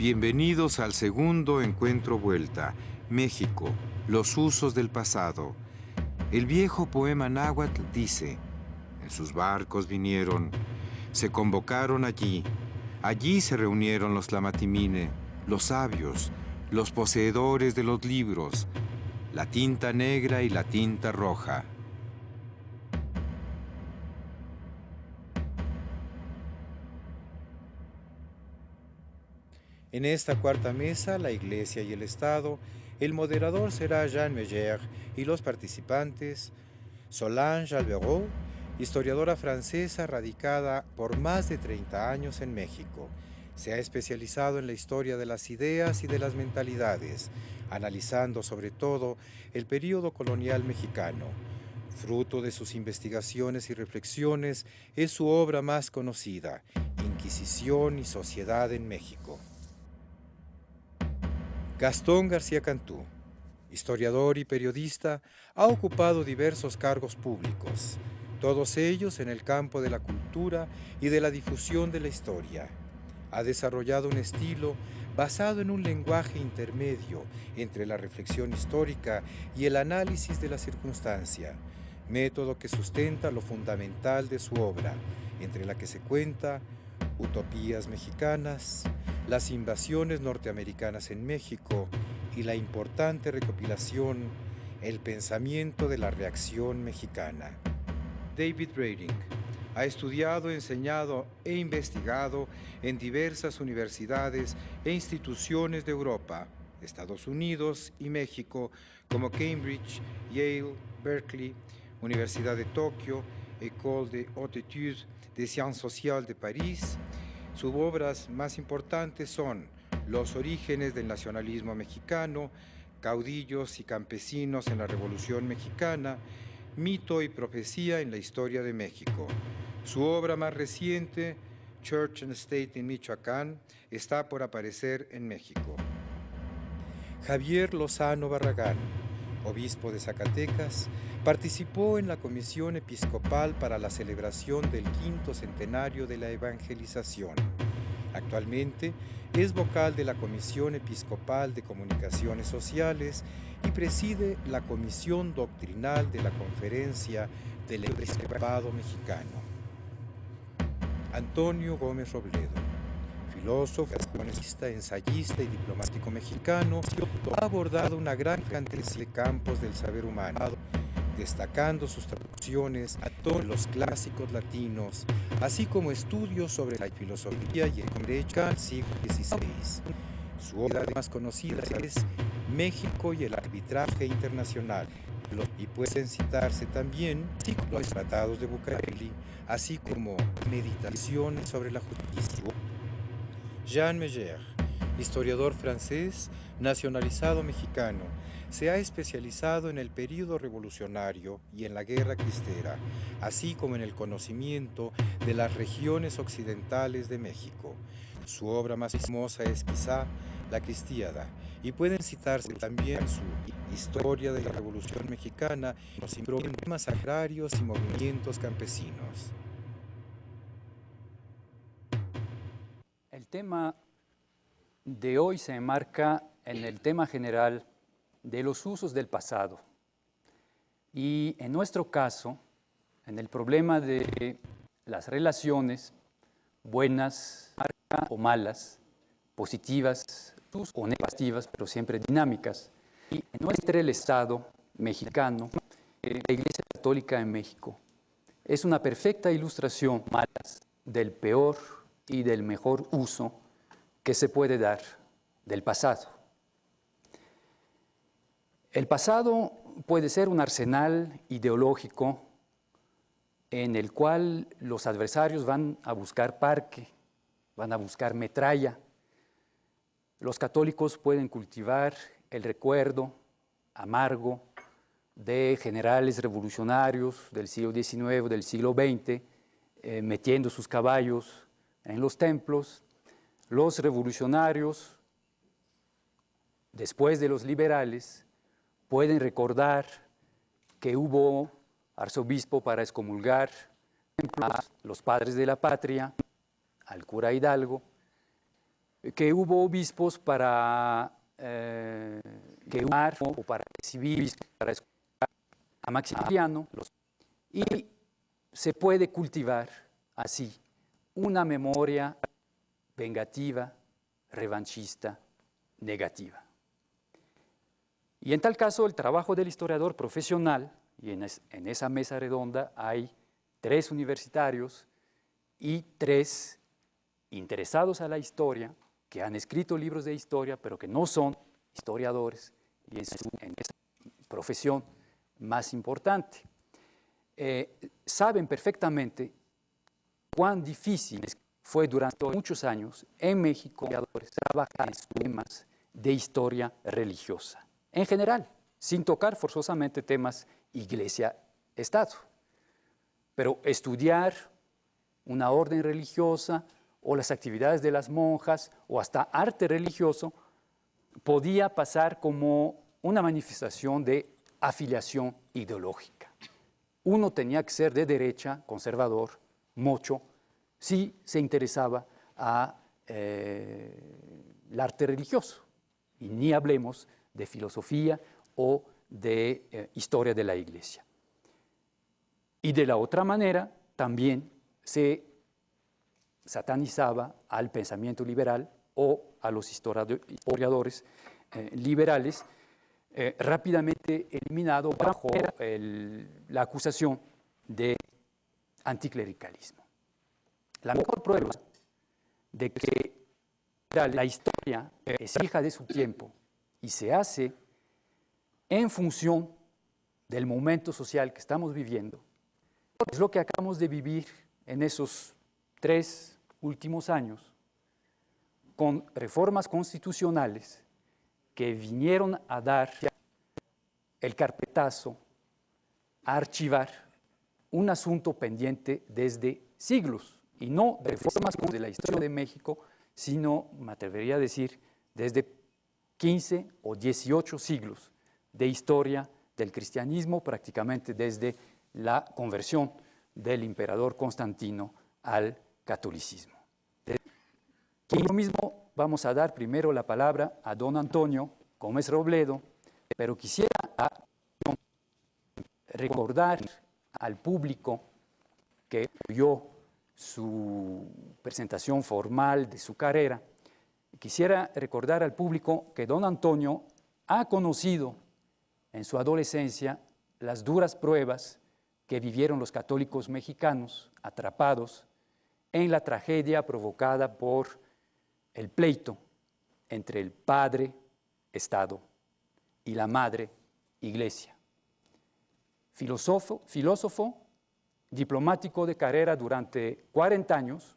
Bienvenidos al segundo encuentro vuelta, México, los usos del pasado. El viejo poema náhuatl dice, en sus barcos vinieron, se convocaron allí, allí se reunieron los tlamatimine, los sabios, los poseedores de los libros, la tinta negra y la tinta roja. En esta cuarta mesa, la Iglesia y el Estado, el moderador será Jean Meyer y los participantes, Solange Alberot, historiadora francesa radicada por más de 30 años en México. Se ha especializado en la historia de las ideas y de las mentalidades, analizando sobre todo el período colonial mexicano. Fruto de sus investigaciones y reflexiones es su obra más conocida, Inquisición y Sociedad en México. Gastón García Cantú, historiador y periodista, ha ocupado diversos cargos públicos, todos ellos en el campo de la cultura y de la difusión de la historia. Ha desarrollado un estilo basado en un lenguaje intermedio entre la reflexión histórica y el análisis de la circunstancia, método que sustenta lo fundamental de su obra, entre la que se cuenta Utopías mexicanas, las invasiones norteamericanas en México y la importante recopilación El pensamiento de la reacción mexicana. David Brading ha estudiado, enseñado e investigado en diversas universidades e instituciones de Europa, Estados Unidos y México, como Cambridge, Yale, Berkeley, Universidad de Tokio, École de Haute Étude de Sciences Sociales de París. Sus obras más importantes son Los orígenes del nacionalismo mexicano, Caudillos y campesinos en la Revolución Mexicana, Mito y profecía en la historia de México. Su obra más reciente, Church and State in Michoacán, está por aparecer en México. Javier Lozano Barragán, obispo de Zacatecas, participó en la Comisión Episcopal para la celebración del 5º centenario de la evangelización. Actualmente es vocal de la Comisión Episcopal de Comunicaciones Sociales y preside la Comisión Doctrinal de la Conferencia del Episcopado Mexicano. Antonio Gómez Robledo, filósofo, ensayista y diplomático mexicano, ha abordado una gran cantidad de campos del saber humano, destacando sus traducciones a todos los clásicos latinos, así como estudios sobre la filosofía y el derecho del siglo XVI. Su obra más conocida es México y el arbitraje internacional, y pueden citarse también los tratados de Bucareli, así como Meditaciones sobre la justicia. Jean Meyer, historiador francés, nacionalizado mexicano, se ha especializado en el período revolucionario y en la Guerra Cristera, así como en el conocimiento de las regiones occidentales de México. Su obra más famosa es quizá La Cristiada, y pueden citarse también su Historia de la Revolución Mexicana, los problemas agrarios y movimientos campesinos. El tema de hoy se enmarca en el tema general de los usos del pasado y en nuestro caso en el problema de las relaciones buenas o malas, positivas o negativas, pero siempre dinámicas, entre el Estado mexicano y la Iglesia Católica en México. Es una perfecta ilustración del peor y del mejor uso que se puede dar del pasado. El pasado puede ser un arsenal ideológico en el cual los adversarios van a buscar parque, van a buscar metralla. Los católicos pueden cultivar el recuerdo amargo de generales revolucionarios del siglo XIX o del siglo XX, metiendo sus caballos en los templos. Los revolucionarios, después de los liberales, pueden recordar que hubo arzobispo para excomulgar a los padres de la patria, al cura Hidalgo, que hubo obispos para quemar o para recibir, para escuchar a Maximiliano, y se puede cultivar así una memoria vengativa, revanchista, negativa. Y en tal caso, el trabajo del historiador profesional, y en esa mesa redonda hay 3 universitarios y 3 interesados a la historia, que han escrito libros de historia, pero que no son historiadores, y en esa profesión más importante. Saben perfectamente cuán difícil fue durante muchos años en México trabajar en temas de historia religiosa, en general, sin tocar forzosamente temas iglesia-estado. Pero estudiar una orden religiosa o las actividades de las monjas o hasta arte religioso podía pasar como una manifestación de afiliación ideológica. Uno tenía que ser de derecha, conservador, mocho, si se interesaba al arte religioso. Y ni hablemos de filosofía o de historia de la Iglesia. Y de la otra manera, también se satanizaba al pensamiento liberal o a los historiadores liberales, rápidamente eliminado bajo la acusación de anticlericalismo. La mejor prueba de que la historia es hija de su tiempo y se hace en función del momento social que estamos viviendo, es lo que acabamos de vivir en esos 3 últimos años, con reformas constitucionales que vinieron a dar el carpetazo, a archivar un asunto pendiente desde siglos, y no reformas de la historia de México, sino, me atrevería a decir, desde 15 o 18 siglos de historia del cristianismo, prácticamente desde la conversión del emperador Constantino al catolicismo. Y lo mismo vamos a dar primero la palabra a don Antonio Gómez Robledo, pero quisiera recordar al público que oyó su presentación formal de su carrera, quisiera recordar al público que don Antonio ha conocido en su adolescencia las duras pruebas que vivieron los católicos mexicanos atrapados en la tragedia provocada por el pleito entre el padre Estado y la madre Iglesia. Filósofo, diplomático de carrera durante 40 años,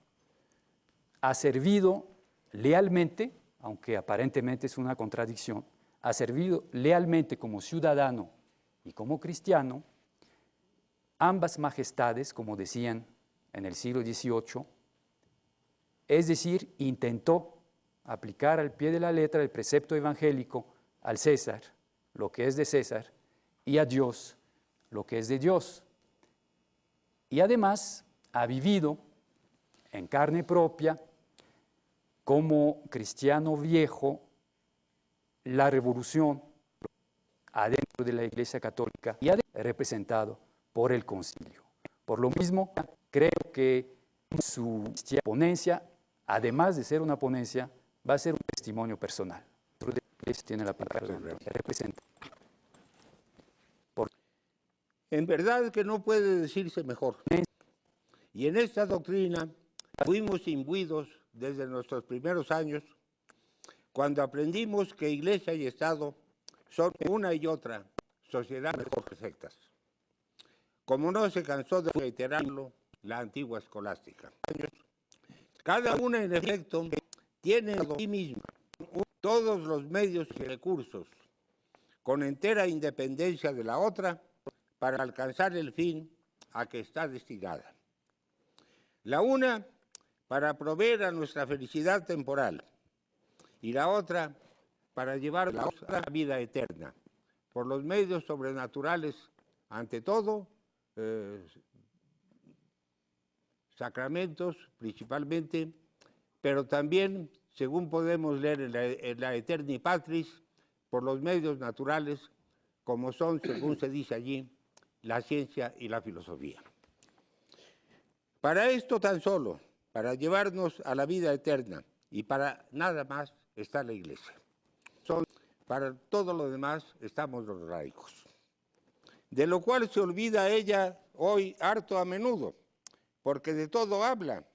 ha servido lealmente, aunque aparentemente es una contradicción, ha servido lealmente como ciudadano y como cristiano, ambas majestades, como decían en el siglo XVIII, es decir, intentó aplicar al pie de la letra el precepto evangélico al César, lo que es de César, y a Dios, lo que es de Dios. Y además ha vivido en carne propia, como cristiano viejo, la revolución adentro de la Iglesia Católica y representado por el concilio. Por lo mismo, creo que su ponencia, además de ser una ponencia, va a ser un testimonio personal. Tiene la palabra, representa. En verdad que no puede decirse mejor. Y en esta doctrina fuimos imbuidos desde nuestros primeros años, cuando aprendimos que Iglesia y Estado son una y otra sociedades perfectas. Como no se cansó de reiterarlo la antigua escolástica. Cada una, en efecto, tiene en sí misma todos los medios y recursos, con entera independencia de la otra, para alcanzar el fin a que está destinada. La una para proveer a nuestra felicidad temporal y la otra para llevar a la vida eterna, por los medios sobrenaturales, ante todo, sacramentos principalmente, pero también según podemos leer en la Eterni Patris, por los medios naturales, como son, según se dice allí, la ciencia y la filosofía. Para esto tan solo, para llevarnos a la vida eterna y para nada más está la Iglesia. Para todo lo demás estamos los laicos, de lo cual se olvida ella hoy harto a menudo, porque de todo habla,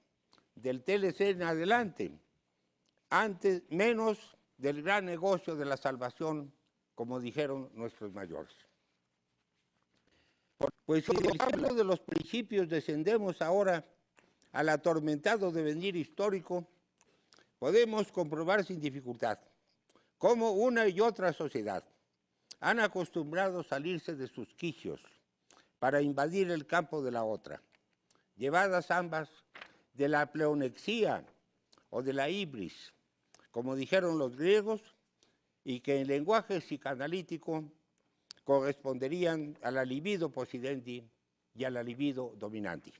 del TLC en adelante, antes menos del gran negocio de la salvación, como dijeron nuestros mayores. Pues si del cielo de los principios descendemos ahora al atormentado devenir histórico, podemos comprobar sin dificultad cómo una y otra sociedad han acostumbrado a salirse de sus quicios para invadir el campo de la otra, llevadas ambas de la pleonexía o de la ibris, como dijeron los griegos, y que en lenguaje psicanalítico corresponderían a la libido possidendi y a la libido dominandi.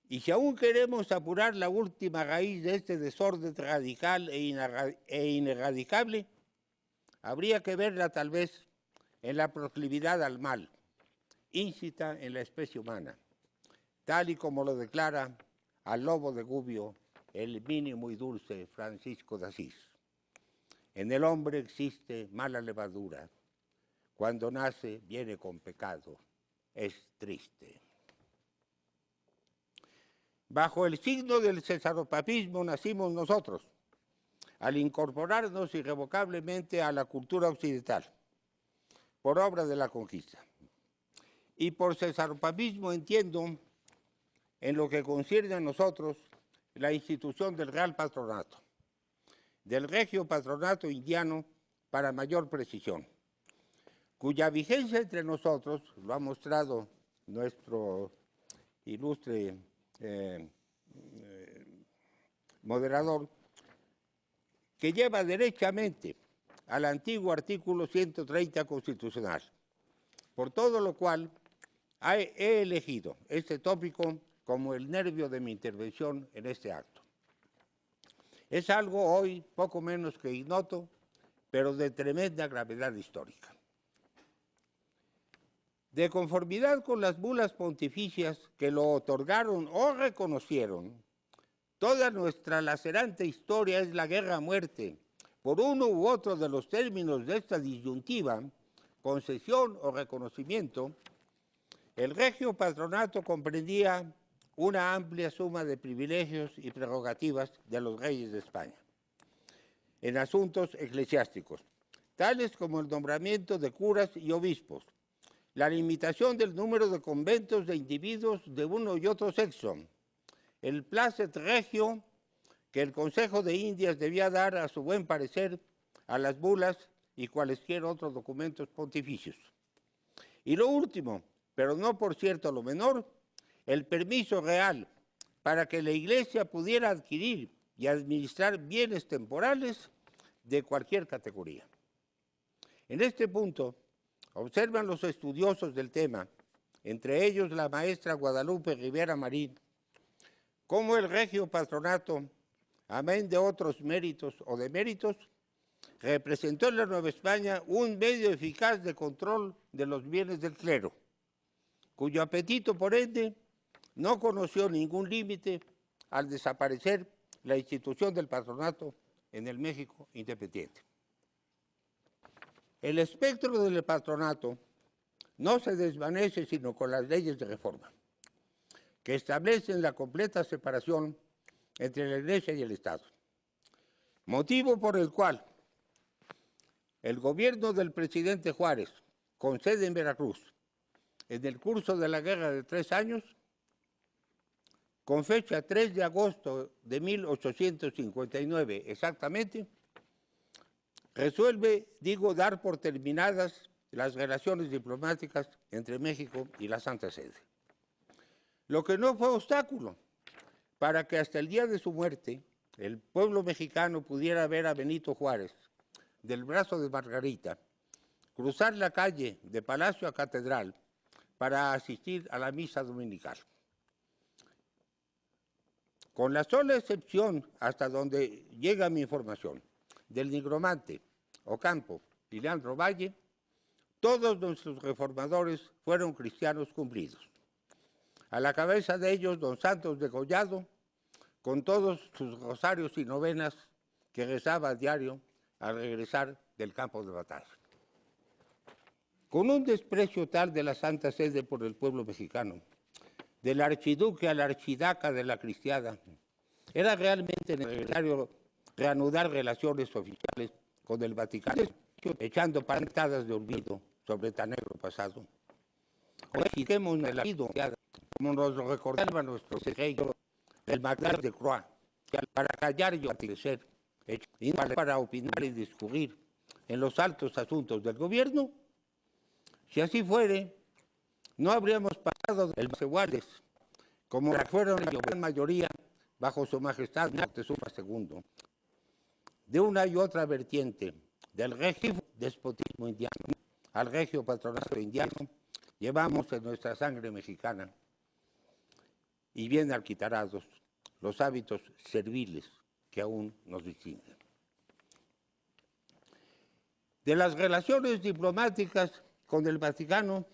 Y si aún queremos apurar la última raíz de este desorden radical e ineradicable, habría que verla tal vez en la proclividad al mal, íncita en la especie humana, tal y como lo declara al lobo de Gubbio el mínimo y dulce Francisco de Asís. En el hombre existe mala levadura, cuando nace viene con pecado, es triste. Bajo el signo del cesaropapismo nacimos nosotros, al incorporarnos irrevocablemente a la cultura occidental, por obra de la conquista. Y por cesaropapismo entiendo, en lo que concierne a nosotros, la institución del Real Patronato, del Regio Patronato Indiano para mayor precisión, cuya vigencia entre nosotros, lo ha mostrado nuestro ilustre moderador, que lleva derechamente al antiguo artículo 130 constitucional, por todo lo cual he elegido este tópico como el nervio de mi intervención en este acto. Es algo hoy poco menos que ignoto, pero de tremenda gravedad histórica. De conformidad con las bulas pontificias que lo otorgaron o reconocieron, toda nuestra lacerante historia es la guerra a muerte, por uno u otro de los términos de esta disyuntiva, concesión o reconocimiento. El Regio Patronato comprendía una amplia suma de privilegios y prerrogativas de los reyes de España en asuntos eclesiásticos, tales como el nombramiento de curas y obispos, la limitación del número de conventos de individuos de uno y otro sexo, el placet regio que el Consejo de Indias debía dar a su buen parecer a las bulas y cualesquier otros documentos pontificios. Y lo último, pero no por cierto lo menor, el permiso real para que la Iglesia pudiera adquirir y administrar bienes temporales de cualquier categoría. En este punto, observan los estudiosos del tema, entre ellos la maestra Guadalupe Rivera Marín, cómo el Regio Patronato, amén de otros méritos o deméritos, representó en la Nueva España un medio eficaz de control de los bienes del clero, cuyo apetito, por ende, no conoció ningún límite al desaparecer la institución del patronato en el México independiente. El espectro del patronato no se desvanece sino con las leyes de reforma, que establecen la completa separación entre la Iglesia y el Estado, motivo por el cual el gobierno del presidente Juárez, con sede en Veracruz, en el curso de la Guerra de 3 años, con fecha 3 de agosto de 1859 exactamente, resuelve, dar por terminadas las relaciones diplomáticas entre México y la Santa Sede. Lo que no fue obstáculo para que hasta el día de su muerte el pueblo mexicano pudiera ver a Benito Juárez, del brazo de Margarita, cruzar la calle de Palacio a Catedral para asistir a la misa dominical. Con la sola excepción, hasta donde llega mi información, del nigromante Ocampo y Leandro Valle, todos nuestros reformadores fueron cristianos cumplidos. A la cabeza de ellos, don Santos de Collado, con todos sus rosarios y novenas que rezaba a diario al regresar del campo de batalla. Con un desprecio tal de la Santa Sede por el pueblo mexicano, del archiduque a la archidaca de la cristiada, era realmente necesario reanudar relaciones oficiales con el Vaticano, echando pantadas de olvido sobre tan negro pasado. Registremos en el habido, como nos lo recordaba nuestro rey, el Magdalena de Croix, para callar y obedecer, y para opinar y discurrir en los altos asuntos del gobierno. Si así fuere, no habríamos pasado de los iguales, como fueron en la gran mayoría bajo su majestad Moctezuma II, de una y otra vertiente, del regio despotismo indiano al regio patronato indiano, llevamos en nuestra sangre mexicana y bien alquitarados los hábitos serviles que aún nos distinguen. De las relaciones diplomáticas con el Vaticano,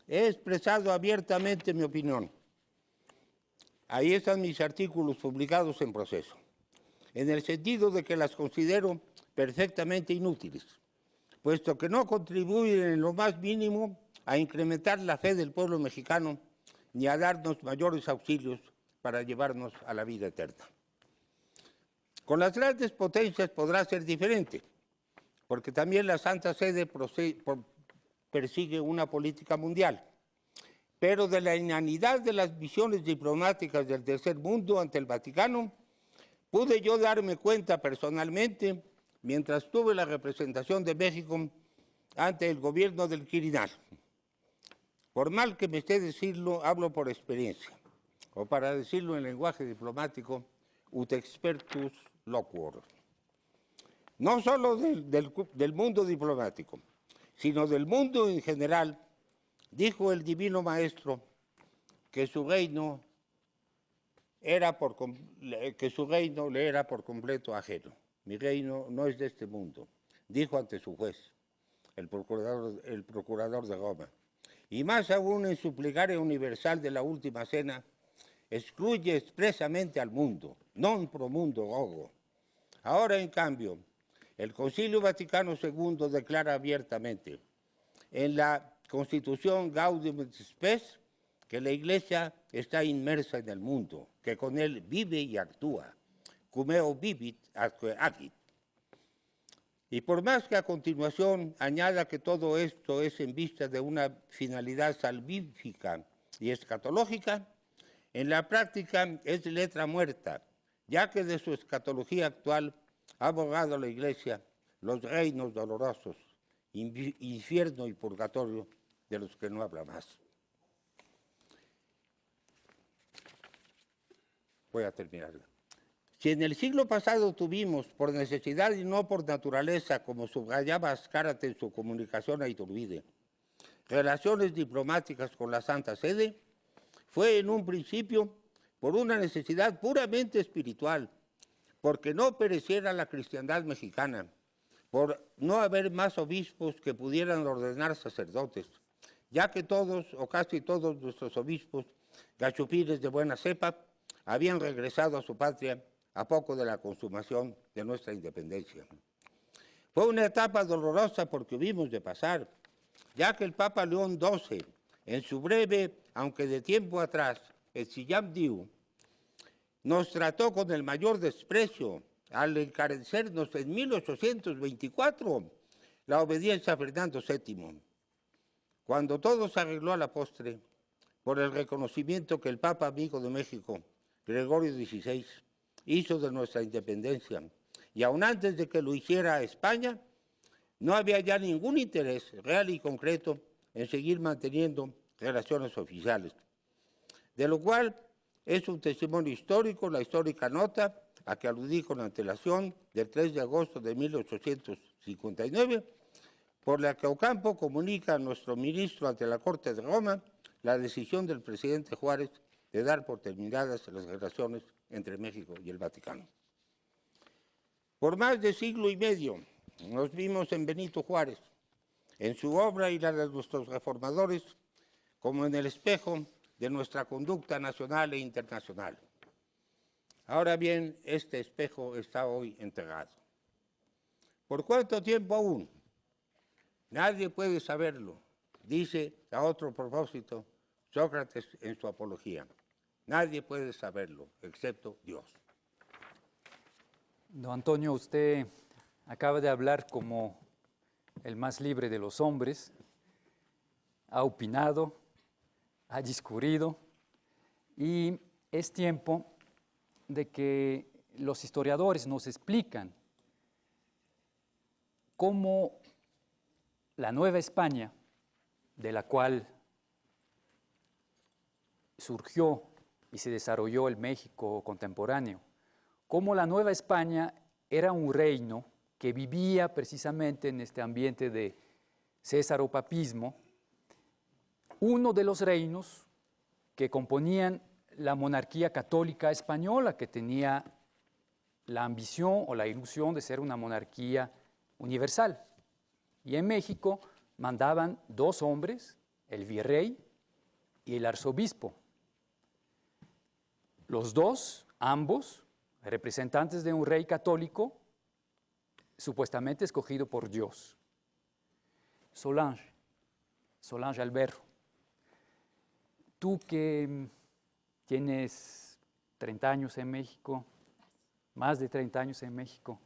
he expresado abiertamente mi opinión. Ahí están mis artículos publicados en Proceso, en el sentido de que las considero perfectamente inútiles, puesto que no contribuyen en lo más mínimo a incrementar la fe del pueblo mexicano ni a darnos mayores auxilios para llevarnos a la vida eterna. Con las grandes potencias podrá ser diferente, porque también la Santa Sede persigue una política mundial, pero de la inanidad de las misiones diplomáticas del tercer mundo ante el Vaticano, pude yo darme cuenta personalmente mientras tuve la representación de México ante el gobierno del Quirinal. Por mal que me esté decirlo, hablo por experiencia, o para decirlo en lenguaje diplomático, ut expertus loquor. No solo del mundo diplomático, sino del mundo en general, dijo el Divino Maestro que su reino le era por completo ajeno. Mi reino no es de este mundo, dijo ante su juez, el procurador de Roma. Y más aún en su plegaria universal de la Última Cena, excluye expresamente al mundo, non pro mundo hogo. Ahora, en cambio, el Concilio Vaticano II declara abiertamente en la Constitución Gaudium et Spes que la Iglesia está inmersa en el mundo, que con él vive y actúa, cum eo vivit atque agit. Y por más que a continuación añada que todo esto es en vista de una finalidad salvífica y escatológica, en la práctica es letra muerta, ya que de su escatología actual ha abogado la Iglesia los reinos dolorosos, infierno y purgatorio, de los que no habla más. Voy a terminar. Si en el siglo pasado tuvimos, por necesidad y no por naturaleza, como subrayaba Azcárate en su comunicación a Iturbide, relaciones diplomáticas con la Santa Sede, fue en un principio por una necesidad puramente espiritual, porque no pereciera la cristiandad mexicana, por no haber más obispos que pudieran ordenar sacerdotes, ya que todos o casi todos nuestros obispos, gachupines de buena cepa, habían regresado a su patria a poco de la consumación de nuestra independencia. Fue una etapa dolorosa porque hubimos de pasar, ya que el Papa León XII, en su breve, aunque de tiempo atrás, el Sillam Diu, nos trató con el mayor desprecio al encarecernos en 1824 la obediencia a Fernando VII, cuando todo se arregló a la postre por el reconocimiento que el Papa amigo de México, Gregorio XVI, hizo de nuestra independencia, y aún antes de que lo hiciera España, no había ya ningún interés real y concreto en seguir manteniendo relaciones oficiales, de lo cual es un testimonio histórico la histórica nota a que aludí con antelación del 3 de agosto de 1859, por la que Ocampo comunica a nuestro ministro ante la Corte de Roma la decisión del presidente Juárez de dar por terminadas las relaciones entre México y el Vaticano. Por más de siglo y medio nos vimos en Benito Juárez, en su obra y la de nuestros reformadores, como en el espejo de nuestra conducta nacional e internacional. Ahora bien, este espejo está hoy entregado. ¿Por cuánto tiempo aún? Nadie puede saberlo, dice a otro propósito Sócrates en su Apología. Nadie puede saberlo, excepto Dios. Don Antonio, usted acaba de hablar como el más libre de los hombres, ha opinado, ha discurrido, y es tiempo de que los historiadores nos explican cómo la Nueva España, de la cual surgió y se desarrolló el México contemporáneo, cómo la Nueva España era un reino que vivía precisamente en este ambiente de césaropapismo, uno de los reinos que componían la monarquía católica española, que tenía la ambición o la ilusión de ser una monarquía universal. Y en México mandaban dos hombres, el virrey y el arzobispo. Los dos, ambos, representantes de un rey católico, supuestamente escogido por Dios. Solange Alberro, tú que tienes 30 años en México, más de 30 años en México,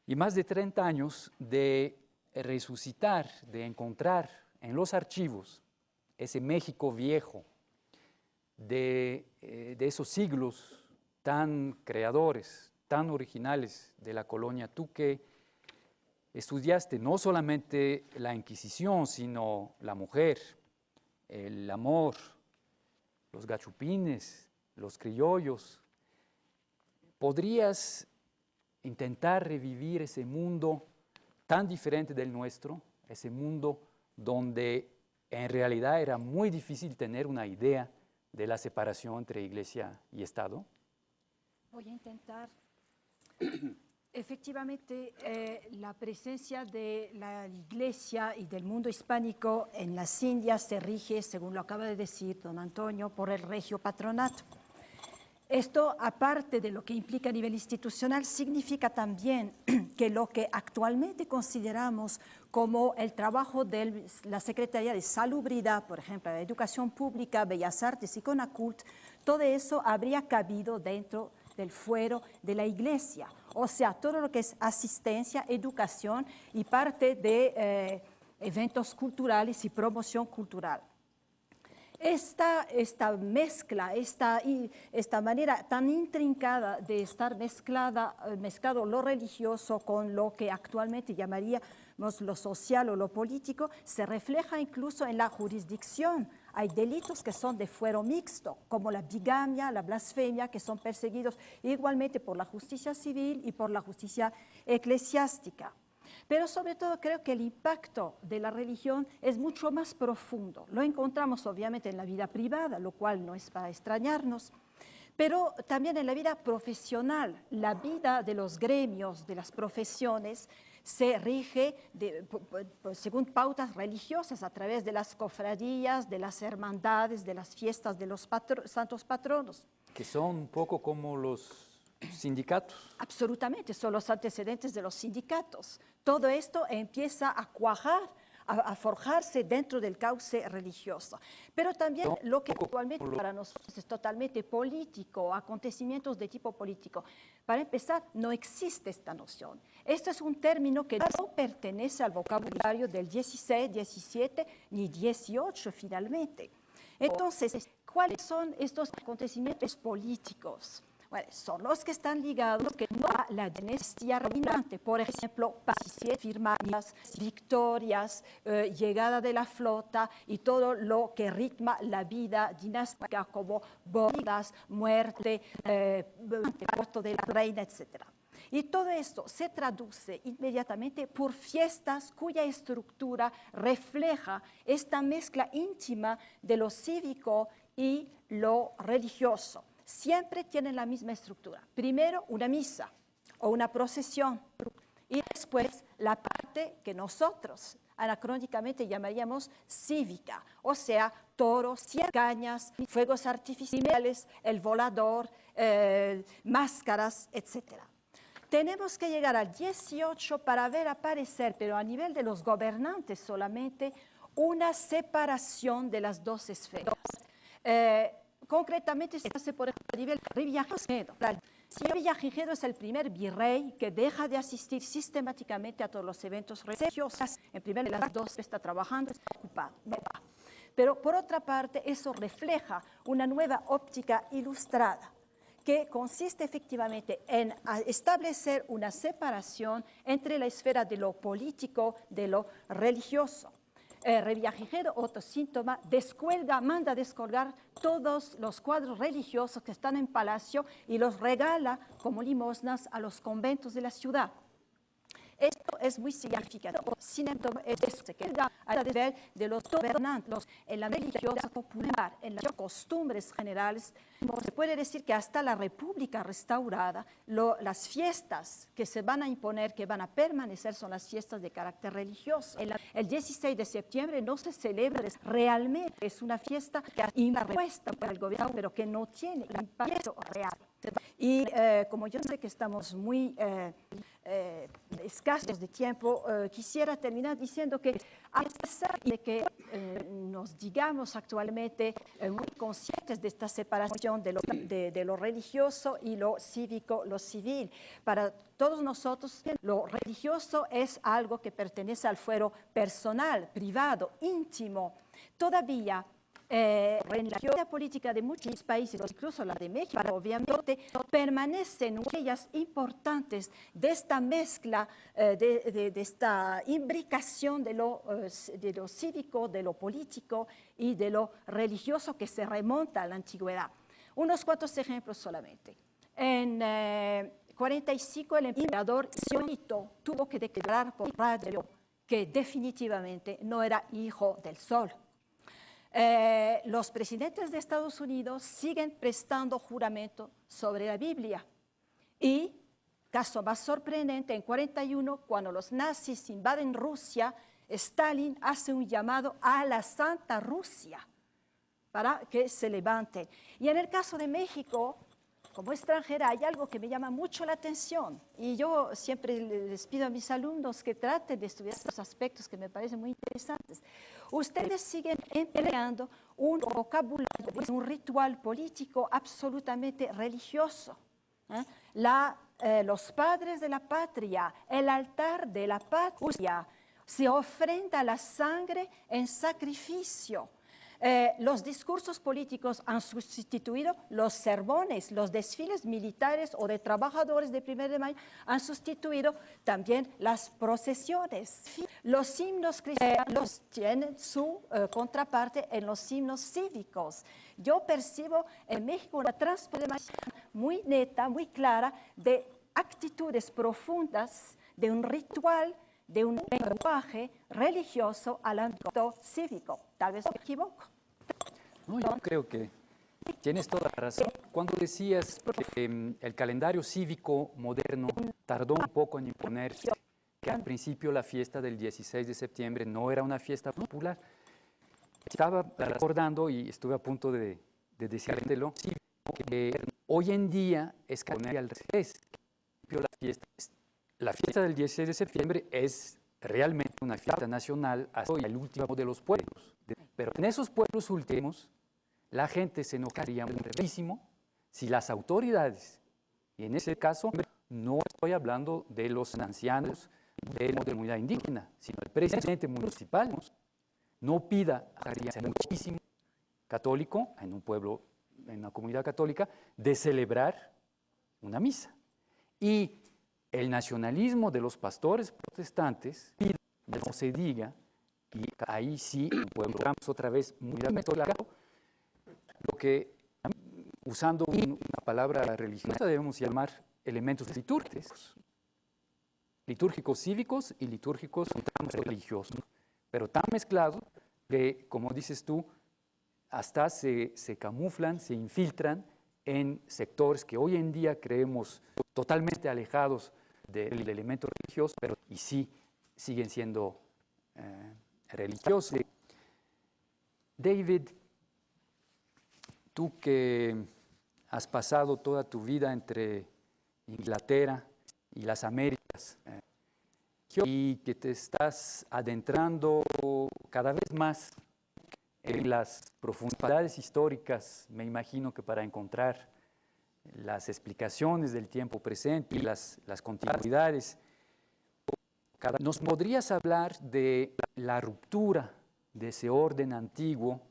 y más de 30 años de resucitar, de encontrar en los archivos ese México viejo, de esos siglos tan creadores, tan originales de la colonia, tú que estudiaste no solamente la Inquisición, sino la mujer, el amor, los gachupines, los criollos, ¿podrías intentar revivir ese mundo tan diferente del nuestro, ese mundo donde en realidad era muy difícil tener una idea de la separación entre Iglesia y Estado? Voy a intentar. Efectivamente, la presencia de la Iglesia y del mundo hispánico en las Indias se rige, según lo acaba de decir don Antonio, por el regio patronato. Esto, aparte de lo que implica a nivel institucional, significa también que lo que actualmente consideramos como el trabajo de la Secretaría de Salubridad, por ejemplo, la Educación Pública, Bellas Artes y Conacult, todo eso habría cabido dentro del fuero de la Iglesia. O sea, todo lo que es asistencia, educación y parte de eventos culturales y promoción cultural. Esta mezcla, esta manera tan intrincada de estar mezclado lo religioso con lo que actualmente llamaríamos lo social o lo político, se refleja incluso en la jurisdicción. Hay delitos que son de fuero mixto, como la bigamia, la blasfemia, que son perseguidos igualmente por la justicia civil y por la justicia eclesiástica. Pero sobre todo creo que el impacto de la religión es mucho más profundo. Lo encontramos obviamente en la vida privada, lo cual no es para extrañarnos, pero también en la vida profesional. La vida de los gremios, de las profesiones, se rige según pautas religiosas a través de las cofradías, de las hermandades, de las fiestas de los santos patronos. Que son un poco como los sindicatos. Absolutamente, son los antecedentes de los sindicatos. Todo esto empieza a cuajar, a forjarse dentro del cauce religioso. Pero también lo que actualmente para nosotros es totalmente político, acontecimientos de tipo político. Para empezar, no existe esta noción. Este es un término que no pertenece al vocabulario del 16, 17 ni 18 finalmente. Entonces, ¿cuáles son estos acontecimientos políticos? Bueno, son los que están ligados a la dinastía reinante, por ejemplo, firmas, victorias, llegada de la flota y todo lo que ritma la vida dinástica como bodas, muerte, parto de la reina, etc. Y todo esto se traduce inmediatamente por fiestas cuya estructura refleja esta mezcla íntima de lo cívico y lo religioso siempre tienen la misma estructura. Primero una misa o una procesión y después la parte que nosotros anacrónicamente llamaríamos cívica, o sea, toros, cañas, fuegos artificiales, el volador, máscaras, etc. Tenemos que llegar al 18 para ver aparecer, pero a nivel de los gobernantes solamente, una separación de las dos esferas. Concretamente se hace por ejemplo a nivel de Revillagigedo. Revillagigedo es el primer virrey que deja de asistir sistemáticamente a todos los eventos religiosos. En primer lugar, las dos está trabajando, está ocupado. Pero por otra parte, eso refleja una nueva óptica ilustrada que consiste efectivamente en establecer una separación entre la esfera de lo político, de lo religioso. Revillagigedo, otro síntoma, manda descolgar todos los cuadros religiosos que están en palacio y los regala como limosnas a los conventos de la ciudad. Esto es muy significativo, sin embargo, se queda a nivel de los gobernantes, en la religiosa popular, en las costumbres generales. Se puede decir que hasta la República restaurada, las fiestas que se van a imponer, que van a permanecer, son las fiestas de carácter religioso. El 16 de septiembre no se celebra realmente, es una fiesta que ha impuesta por el gobierno, pero que no tiene impacto real. Y como yo sé que estamos muy escasos de tiempo, quisiera terminar diciendo que a pesar de que nos digamos actualmente muy conscientes de esta separación de lo religioso y lo cívico, lo civil, para todos nosotros lo religioso es algo que pertenece al fuero personal, privado, íntimo. Todavía la política de muchos países, incluso la de México, obviamente, permanecen huellas importantes de esta mezcla, de esta imbricación de lo cívico, de lo político y de lo religioso que se remonta a la antigüedad. Unos cuantos ejemplos solamente. En 45 el emperador Sionito tuvo que declarar por radio que definitivamente no era hijo del sol. Los presidentes de Estados Unidos siguen prestando juramento sobre la Biblia. Y, caso más sorprendente, en 41, cuando los nazis invaden Rusia, Stalin hace un llamado a la Santa Rusia para que se levante. Y en el caso de México, como extranjera, hay algo que me llama mucho la atención. Y yo siempre les pido a mis alumnos que traten de estudiar estos aspectos que me parecen muy interesantes. Ustedes siguen empleando un vocabulario, un ritual político absolutamente religioso. Los padres de la patria, el altar de la patria, se ofrenda la sangre en sacrificio. Los discursos políticos han sustituido los sermones, los desfiles militares o de trabajadores de 1 de mayo han sustituido también las procesiones. Los himnos cristianos tienen su contraparte en los himnos cívicos. Yo percibo en México una transformación muy neta, muy clara de actitudes profundas, de un ritual, de un lenguaje religioso al ámbito cívico. Tal vez me equivoco. No, yo creo que tienes toda la razón. Cuando decías que el calendario cívico moderno tardó un poco en imponerse, que al principio la fiesta del 16 de septiembre no era una fiesta popular, estaba recordando y estuve a punto de decírtelo, que hoy en día es casi al revés. La fiesta del 16 de septiembre es realmente una fiesta nacional hasta hoy, el último de los pueblos. Pero en esos pueblos últimos, la gente se enojaría muchísimo si las autoridades, y en ese caso no estoy hablando de los ancianos de la comunidad indígena, sino el presidente municipal, no pida a muchísimo católico en un pueblo, en una comunidad católica, de celebrar una misa. Y el nacionalismo de los pastores protestantes, no se diga, y ahí sí, encontramos otra vez muy claro lo que, usando una palabra religiosa, debemos llamar elementos litúrgicos cívicos y litúrgicos religiosos, pero tan mezclados que, como dices tú, hasta se camuflan, se infiltran en sectores que hoy en día creemos totalmente alejados del elemento religioso, pero y sí siguen siendo religiosos. David, tú que has pasado toda tu vida entre Inglaterra y las Américas, y que te estás adentrando cada vez más en las profundidades históricas, me imagino que para encontrar las explicaciones del tiempo presente y las continuidades, ¿nos podrías hablar de la ruptura de ese orden antiguo,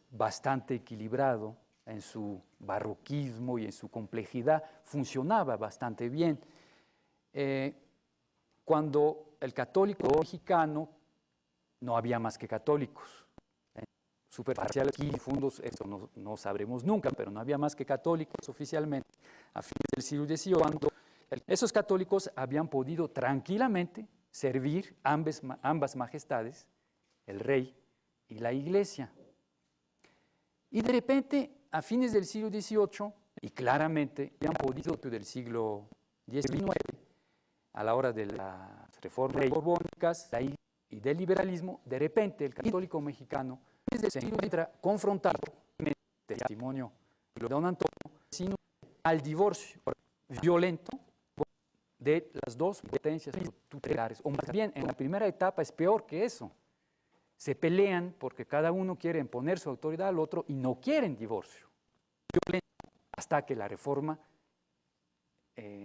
bastante equilibrado en su barroquismo y en su complejidad? Funcionaba bastante bien. Cuando el católico mexicano, no había más que católicos, superficiales y difundos, eso no sabremos nunca, pero no había más que católicos oficialmente a fines del siglo XVIII, cuando esos católicos habían podido tranquilamente servir ambas majestades, el rey y la iglesia. Y de repente, a fines del siglo XVIII, y claramente habían podido del siglo XIX, a la hora de las reformas borbónicas y del liberalismo, de repente el católico mexicano se encuentra confrontado con el testimonio de don Antonio, sino al divorcio violento de las dos potencias tutelares, o más bien en la primera etapa es peor que eso. Se pelean porque cada uno quiere imponer su autoridad al otro y no quieren divorcio violento, hasta que la reforma,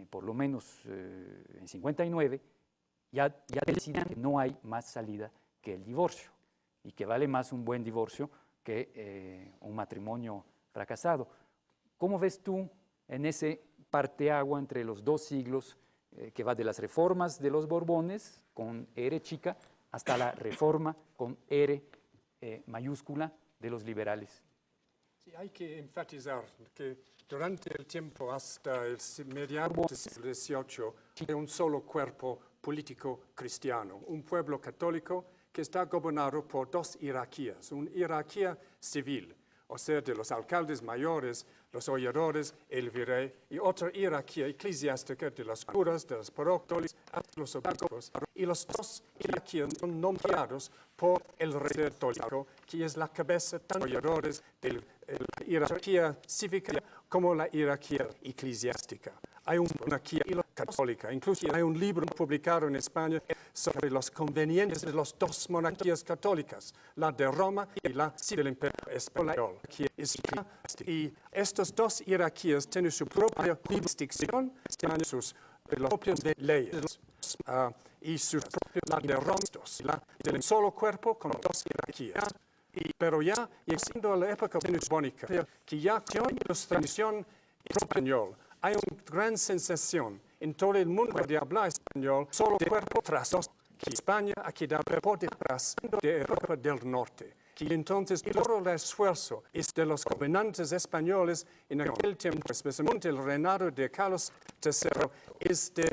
por lo menos en 59, ya deciden que no hay más salida que el divorcio y que vale más un buen divorcio que un matrimonio fracasado. ¿Cómo ves tú en ese parteagua entre los dos siglos que va de las reformas de los Borbones con R chica hasta la reforma con R mayúscula de los liberales? Sí, hay que enfatizar que durante el tiempo hasta el mediados del siglo XVIII hay un solo cuerpo político cristiano, un pueblo católico que está gobernado por dos jerarquías, una jerarquía civil, o sea, de los alcaldes mayores, los oidores, el virrey, y otra jerarquía eclesiástica de los curas, de los parroquios, los obispos, y las dos jerarquías son nombrados por el rey católico, que es la cabeza tanto de los oidores de la jerarquía cívica como la jerarquía eclesiástica. Hay una monarquía católica, incluso hay un libro publicado en España sobre los convenientes de las dos monarquías católicas, la de Roma y la del Imperio Español. Y estas dos jerarquías tienen su propia jurisdicción, tienen sus propias leyes y sus propios la de Roma, la del solo cuerpo con dos jerarquías. Pero ya siendo la época borbónica, que ya con la tradición española, hay una gran sensación en todo el mundo de hablar español, solo cuerpo tras dos, que España ha quedado por detrás de Europa del Norte. Que entonces todo el esfuerzo es de los gobernantes españoles en aquel tiempo, especialmente el reinado de Carlos III, es de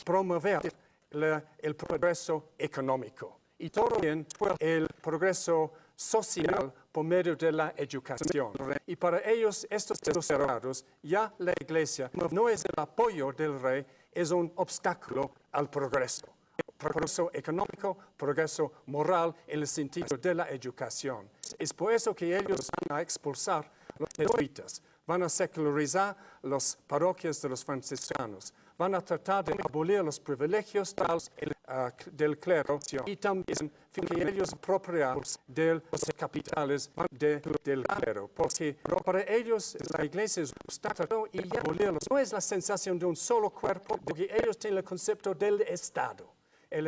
promover el progreso económico. Y también el progreso social por medio de la educación. Y para ellos, estos desarrollados, ya la Iglesia no es el apoyo del rey, es un obstáculo al progreso. Progreso económico, progreso moral en el sentido de la educación. Es por eso que ellos van a expulsar los jesuitas, van a secularizar las parroquias de los franciscanos, van a tratar de abolir los privilegios del clero y también que ellos apropiar de los capitales del clero, porque para ellos la iglesia es un obstáculo y abolirlos no es la sensación de un solo cuerpo, porque ellos tienen el concepto del Estado. El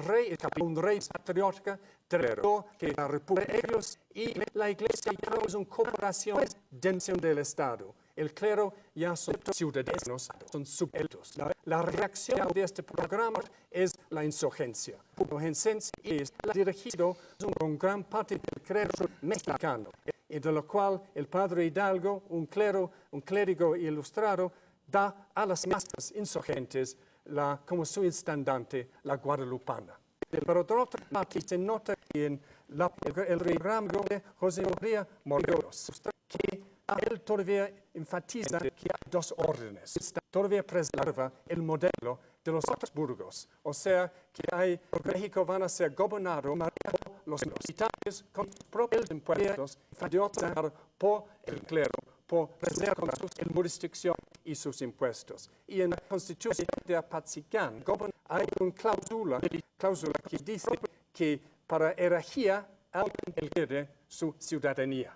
rey es un rey patriótico, que la república ellos y la iglesia es una cooperación dentro del Estado. El clero ya son ciudadanos, son súbditos. La reacción de este programa es la insurgencia. La insurgencia es dirigido con gran parte del clero mexicano, y de lo cual el padre Hidalgo, un clérigo ilustrado, da a las masas insurgentes como su instandante, la guadalupana. Pero de otra parte se nota en el programa de José María Morelos, que él todavía enfatiza que hay dos órdenes. Todavía preserva el modelo de los otros burgos. O sea, que México van a ser gobernado por los militares con propios impuestos y otro por el clero, por preservar su jurisdicción y sus impuestos. Y en la Constitución de Apatzingán hay una cláusula que dice que para herejía alguien pierde su ciudadanía.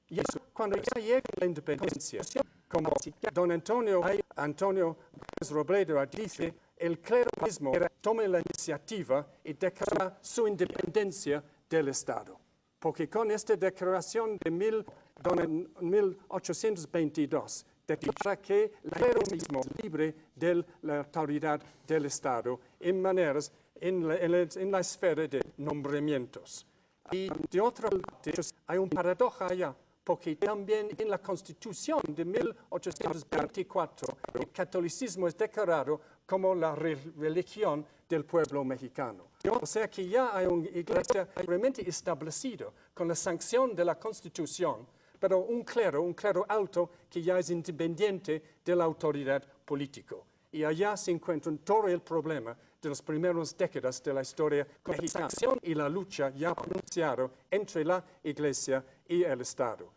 Y eso, cuando ya llega la independencia, como don Antonio Gómez Robledo dice, el clero mismo toma la iniciativa y declara su independencia del Estado. Porque con esta declaración de 1822, declara que el clero mismo es libre de la autoridad del Estado en la esfera de nombramientos. Y de otra parte, hay una paradoja allá, porque también en la Constitución de 1824 el catolicismo es declarado como la religión del pueblo mexicano. O sea que ya hay una iglesia realmente establecida con la sanción de la Constitución, pero un clero alto que ya es independiente de la autoridad política. Y allá se encuentra todo el problema de las primeras décadas de la historia mexicana y la lucha ya pronunciada entre la Iglesia y el Estado.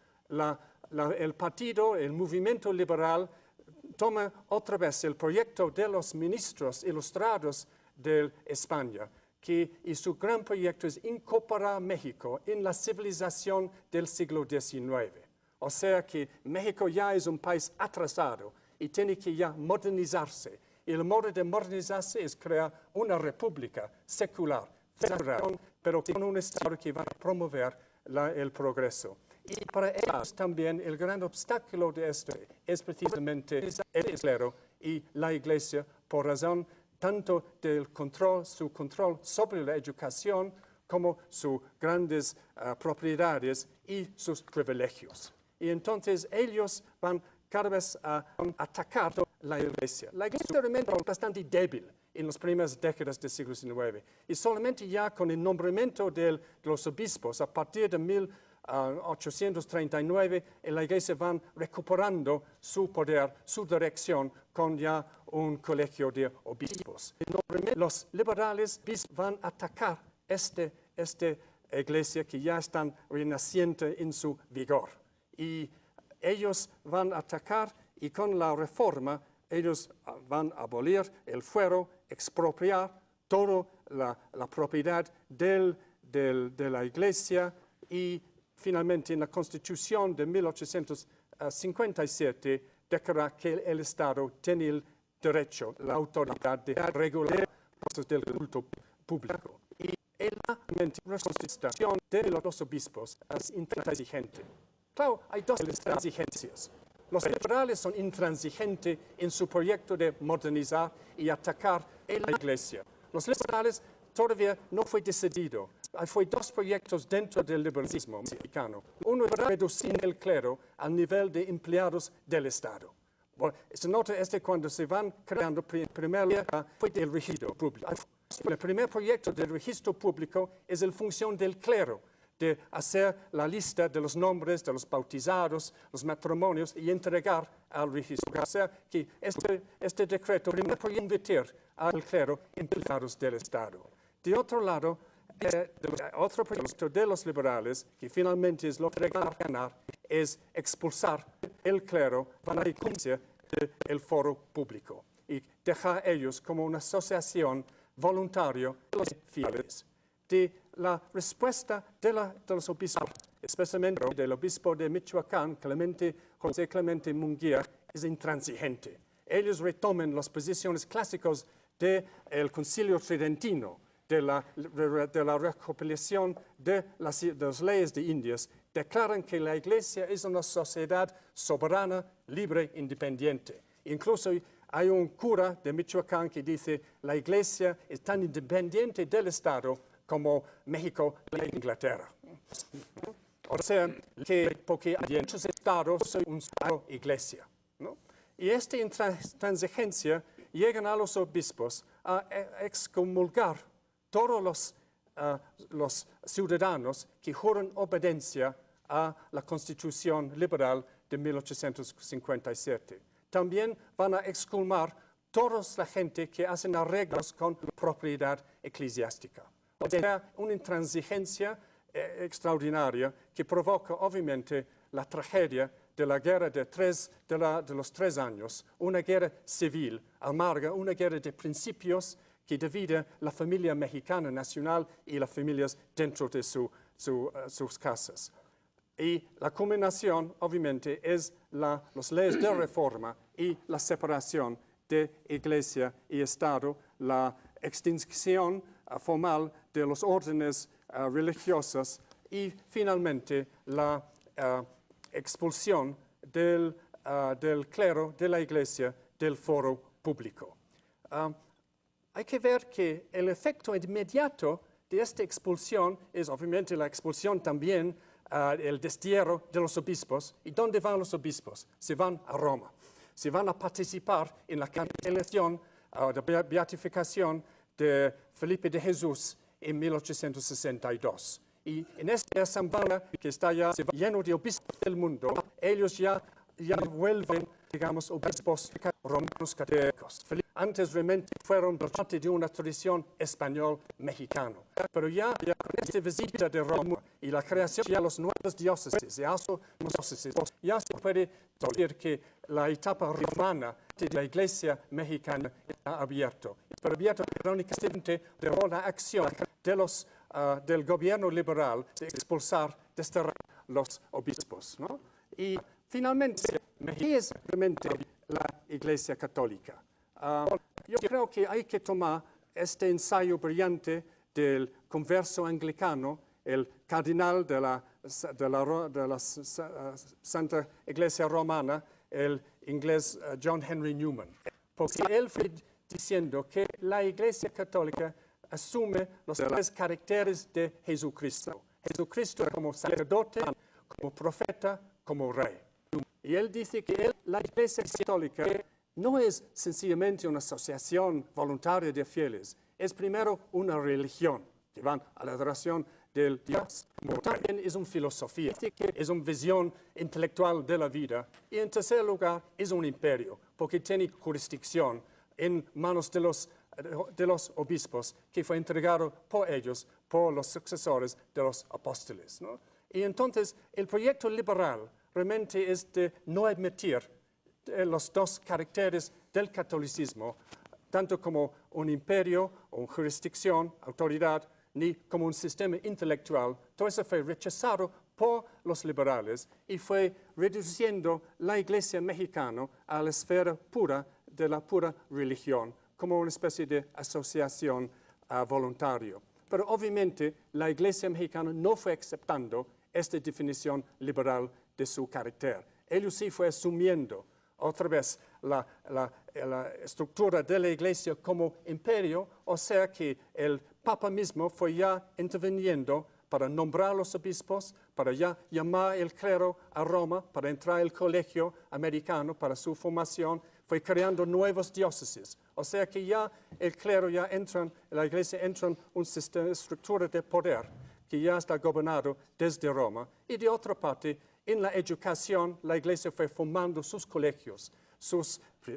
El partido, el movimiento liberal, toma otra vez el proyecto de los ministros ilustrados de España, y su gran proyecto es incorporar a México en la civilización del siglo XIX. O sea que México ya es un país atrasado y tiene que ya modernizarse. Y el modo de modernizarse es crear una república secular, federal, pero con un Estado que va a promover el progreso. Y para ellos también el gran obstáculo de esto es precisamente el clero y la Iglesia por razón tanto del su control sobre la educación como sus grandes propiedades y sus privilegios. Y entonces ellos van cada vez a atacar la Iglesia. La Iglesia realmente es bastante débil en las primeras décadas del siglo XIX. Y solamente ya con el nombramiento de los obispos, a partir de 1839, la Iglesia van recuperando su poder, su dirección, con ya un colegio de obispos. Los liberales van a atacar esta Iglesia que ya están renaciendo en su vigor. Y ellos van a atacar y con la reforma ellos van a abolir el fuero, expropiar toda la propiedad de la Iglesia y finalmente en la Constitución de 1857 declara que el Estado tiene el derecho, la autoridad de regular los del culto público. Y la Constitución de los obispos es intransigente. Claro, hay dos intransigencias. Los liberales son intransigentes en su proyecto de modernizar y atacar a la Iglesia. Los liberales todavía no fue decidido. Hay dos proyectos dentro del liberalismo mexicano. Uno es reducir el clero al nivel de empleados del Estado. Bueno, se nota cuando se van creando, primero fue el registro público. El primer proyecto del registro público es la función del clero, de hacer la lista de los nombres de los bautizados, los matrimonios y entregar al registro. O sea que este decreto primero puede invitar al clero empleados del Estado. De otro lado, otro proyecto de los liberales, que finalmente es lo que van a ganar, es expulsar el clero para la iglesia del foro público y dejar ellos como una asociación voluntaria de los fieles. De la respuesta de los obispos, especialmente del obispo de Michoacán, José Clemente Munguía, es intransigente. Ellos retoman las posiciones clásicas del Concilio Tridentino, de la recopilación de las leyes de Indias, declaran que la Iglesia es una sociedad soberana, libre, independiente. Incluso hay un cura de Michoacán que dice la Iglesia es tan independiente del Estado como México e Inglaterra. O sea, porque hay muchos estados, una sola iglesia, ¿no? Y esta intransigencia llegan a los obispos a excomulgar todos los los ciudadanos que juran obediencia a la Constitución Liberal de 1857. También van a excomulgar toda la gente que hacen arreglos con propiedad eclesiástica. O sea, una intransigencia extraordinaria que provoca obviamente la tragedia de la guerra de los 3 años, una guerra civil, amarga, una guerra de principios que divide la familia mexicana nacional y las familias dentro de sus casas. Y la culminación, obviamente, es las leyes de reforma y la separación de Iglesia y Estado, la extinción formal de los órdenes religiosos y, finalmente, la expulsión del clero de la Iglesia del foro público. Hay que ver que el efecto inmediato de esta expulsión es, obviamente, la expulsión también el destierro de los obispos. ¿Y dónde van los obispos? Se van a Roma. Se van a participar en la elección de beatificación de Felipe de Jesús en 1862. Y en esta asamblea que está ya lleno de obispos del mundo, ellos ya vuelven, digamos, obispos romanos católicos. Antes realmente fueron parte de una tradición español-mexicana. Pero ya con esta visita de Roma y la creación de las nuevas diócesis, ya se puede decir que la etapa romana de la Iglesia mexicana está abierta. Pero abierta irónicamente de la acción del gobierno liberal de expulsar, desterrar los obispos, ¿no? Y finalmente, ¿qué es realmente la Iglesia católica? Yo creo que hay que tomar este ensayo brillante del converso anglicano, el cardenal de la Santa Iglesia Romana, el inglés John Henry Newman, porque él fue diciendo que la Iglesia católica asume los 3 caracteres de Jesucristo. Jesucristo como sacerdote, como profeta, como rey. Y él dice que la Iglesia católica no es sencillamente una asociación voluntaria de fieles, es primero una religión, que van a la adoración del Dios. También es una filosofía, es una visión intelectual de la vida. Y en tercer lugar, es un imperio, porque tiene jurisdicción en manos de los obispos, que fue entregado por ellos, por los sucesores de los apóstoles, ¿no? Y entonces, el proyecto liberal realmente es de no admitir los 2 caracteres del catolicismo, tanto como un imperio, o jurisdicción, autoridad, ni como un sistema intelectual. Todo eso fue rechazado por los liberales y fue reduciendo la Iglesia mexicana a la esfera pura de la pura religión, como una especie de asociación voluntaria. Pero obviamente la Iglesia mexicana no fue aceptando esta definición liberal de su carácter. Ellos sí fue asumiendo otra vez la estructura de la Iglesia como imperio, o sea que el Papa mismo fue ya interviniendo para nombrar los obispos, para ya llamar el clero a Roma, para entrar al colegio americano para su formación, fue creando nuevas diócesis. O sea que ya el clero ya entra, la Iglesia entra en una estructura de poder que ya está gobernado desde Roma. Y de otra parte, en la educación, la Iglesia fue formando sus colegios,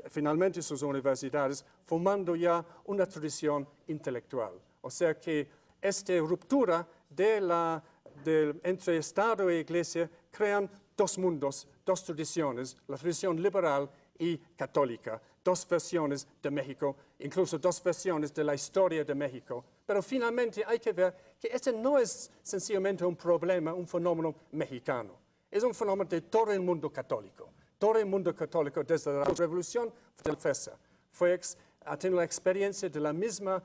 finalmente sus universidades, formando ya una tradición intelectual. O sea que esta ruptura entre Estado e Iglesia crean 2 mundos, 2 tradiciones, la tradición liberal y católica, 2 versiones de México, incluso 2 versiones de la historia de México. Pero finalmente hay que ver que este no es sencillamente un problema, un fenómeno mexicano. Es un fenómeno de todo el mundo católico. Todo el mundo católico desde la Revolución Francesa ha tenido la experiencia de la misma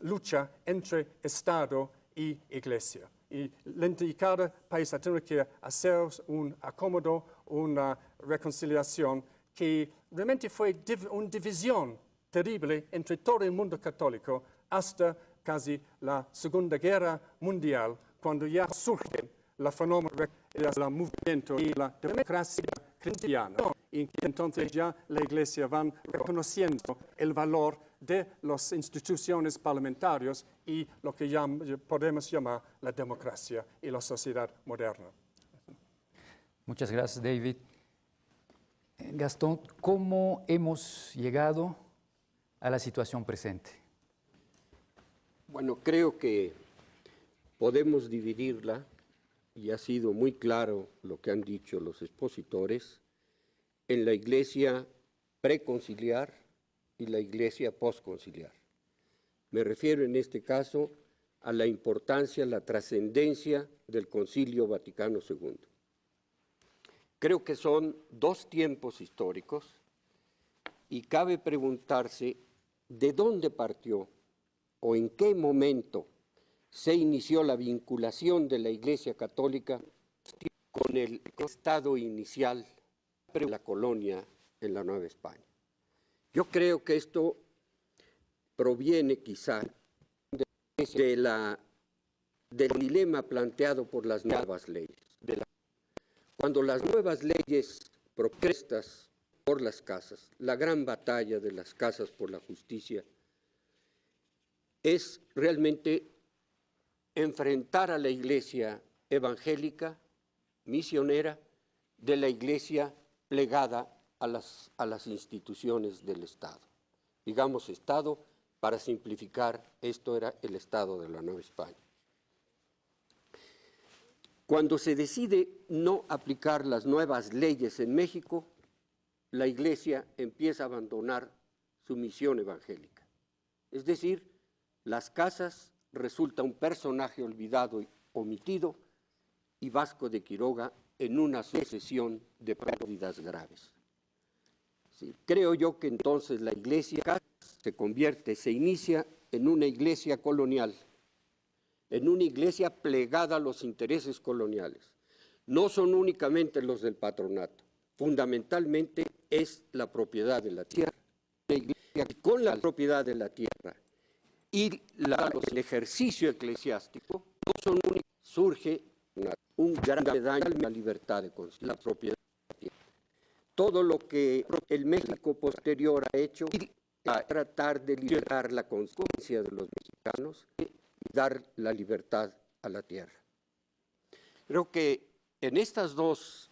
lucha entre Estado y Iglesia. Y cada país ha tenido que hacer un acomodo, una reconciliación que realmente fue una división terrible entre todo el mundo católico hasta casi la Segunda Guerra Mundial, cuando ya surge el fenómeno del movimiento y la democracia cristiana, y entonces ya la Iglesia va reconociendo el valor de las instituciones parlamentarias y lo que podemos llamar la democracia y la sociedad moderna. Muchas gracias, David. Gastón, ¿cómo hemos llegado a la situación presente? Bueno, creo que podemos dividirla, y ha sido muy claro lo que han dicho los expositores, en la iglesia preconciliar y la iglesia postconciliar. Me refiero en este caso a la importancia, la trascendencia del Concilio Vaticano II. Creo que son dos tiempos históricos y cabe preguntarse de dónde partió o en qué momento se inició la vinculación de la Iglesia Católica con el estado inicial de la colonia en la Nueva España. Yo creo que esto proviene quizá del dilema planteado por las nuevas leyes. Cuando las nuevas leyes propuestas por las casas, la gran batalla de las casas por la justicia, es realmente enfrentar a la iglesia evangélica, misionera, de la iglesia plegada a las instituciones del Estado. Digamos Estado, para simplificar, esto era el Estado de la Nueva España. Cuando se decide no aplicar las nuevas leyes en México, la Iglesia empieza a abandonar su misión evangélica. Es decir, las casas resulta un personaje olvidado y omitido, y Vasco de Quiroga en una sucesión de pérdidas graves. Sí, creo yo que entonces la Iglesia se inicia en una Iglesia colonial, en una iglesia plegada a los intereses coloniales. No son únicamente los del patronato, fundamentalmente es la propiedad de la tierra. La iglesia con la propiedad de la tierra y el ejercicio eclesiástico no son únicos, surge un gran daño a la libertad de conciencia, la propiedad de la tierra. Todo lo que el México posterior ha hecho es tratar de liberar la conciencia de los mexicanos y dar la libertad a la tierra. Creo que en estas dos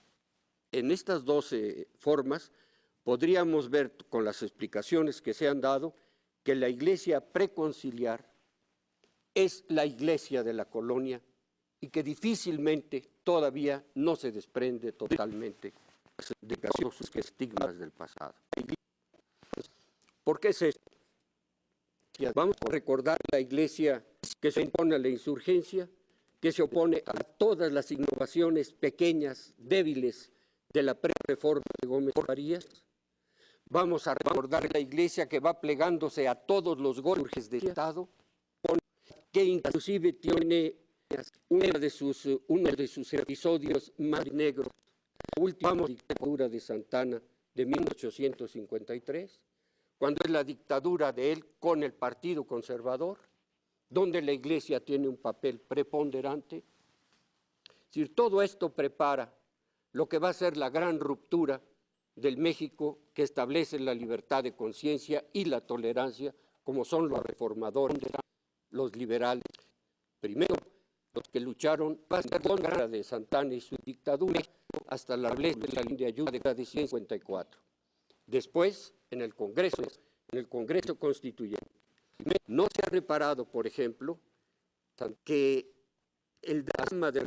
formas podríamos ver con las explicaciones que se han dado que la iglesia preconciliar es la iglesia de la colonia y que difícilmente todavía no se desprende totalmente de todos sus estigmas del pasado. ¿Por qué es esto? Vamos a recordar la iglesia que se opone a la insurgencia, que se opone a todas las innovaciones pequeñas, débiles de la pre-reforma de Gómez Farías. Vamos a recordar la iglesia que va plegándose a todos los golpes de Estado, que inclusive tiene uno de sus episodios más negros, la última dictadura de Santana de 1853, cuando es la dictadura de él con el Partido Conservador, donde la Iglesia tiene un papel preponderante. Es decir, todo esto prepara lo que va a ser la gran ruptura del México que establece la libertad de conciencia y la tolerancia, como son los reformadores, los liberales. Primero, los que lucharon contra de Santana y su dictadura hasta la ley de la línea de ayuda de 1954. Después, en el Congreso Constituyente. No se ha reparado, por ejemplo, que el drama de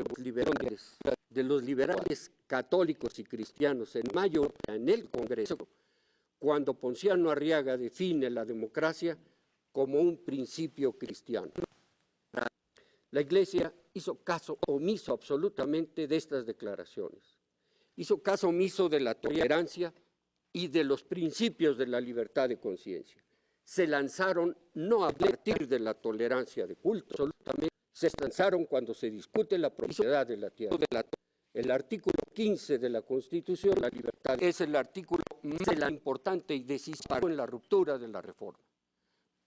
los liberales católicos y cristianos en mayo en el Congreso, cuando Ponciano Arriaga define la democracia como un principio cristiano. La Iglesia hizo caso omiso absolutamente de estas declaraciones. Hizo caso omiso de la tolerancia y de los principios de la libertad de conciencia. Se lanzaron no a partir de la tolerancia de culto, absolutamente, se lanzaron cuando se discute la propiedad de la tierra. El artículo 15 de la Constitución, la libertad, es el artículo más importante y decisivo en la ruptura de la reforma.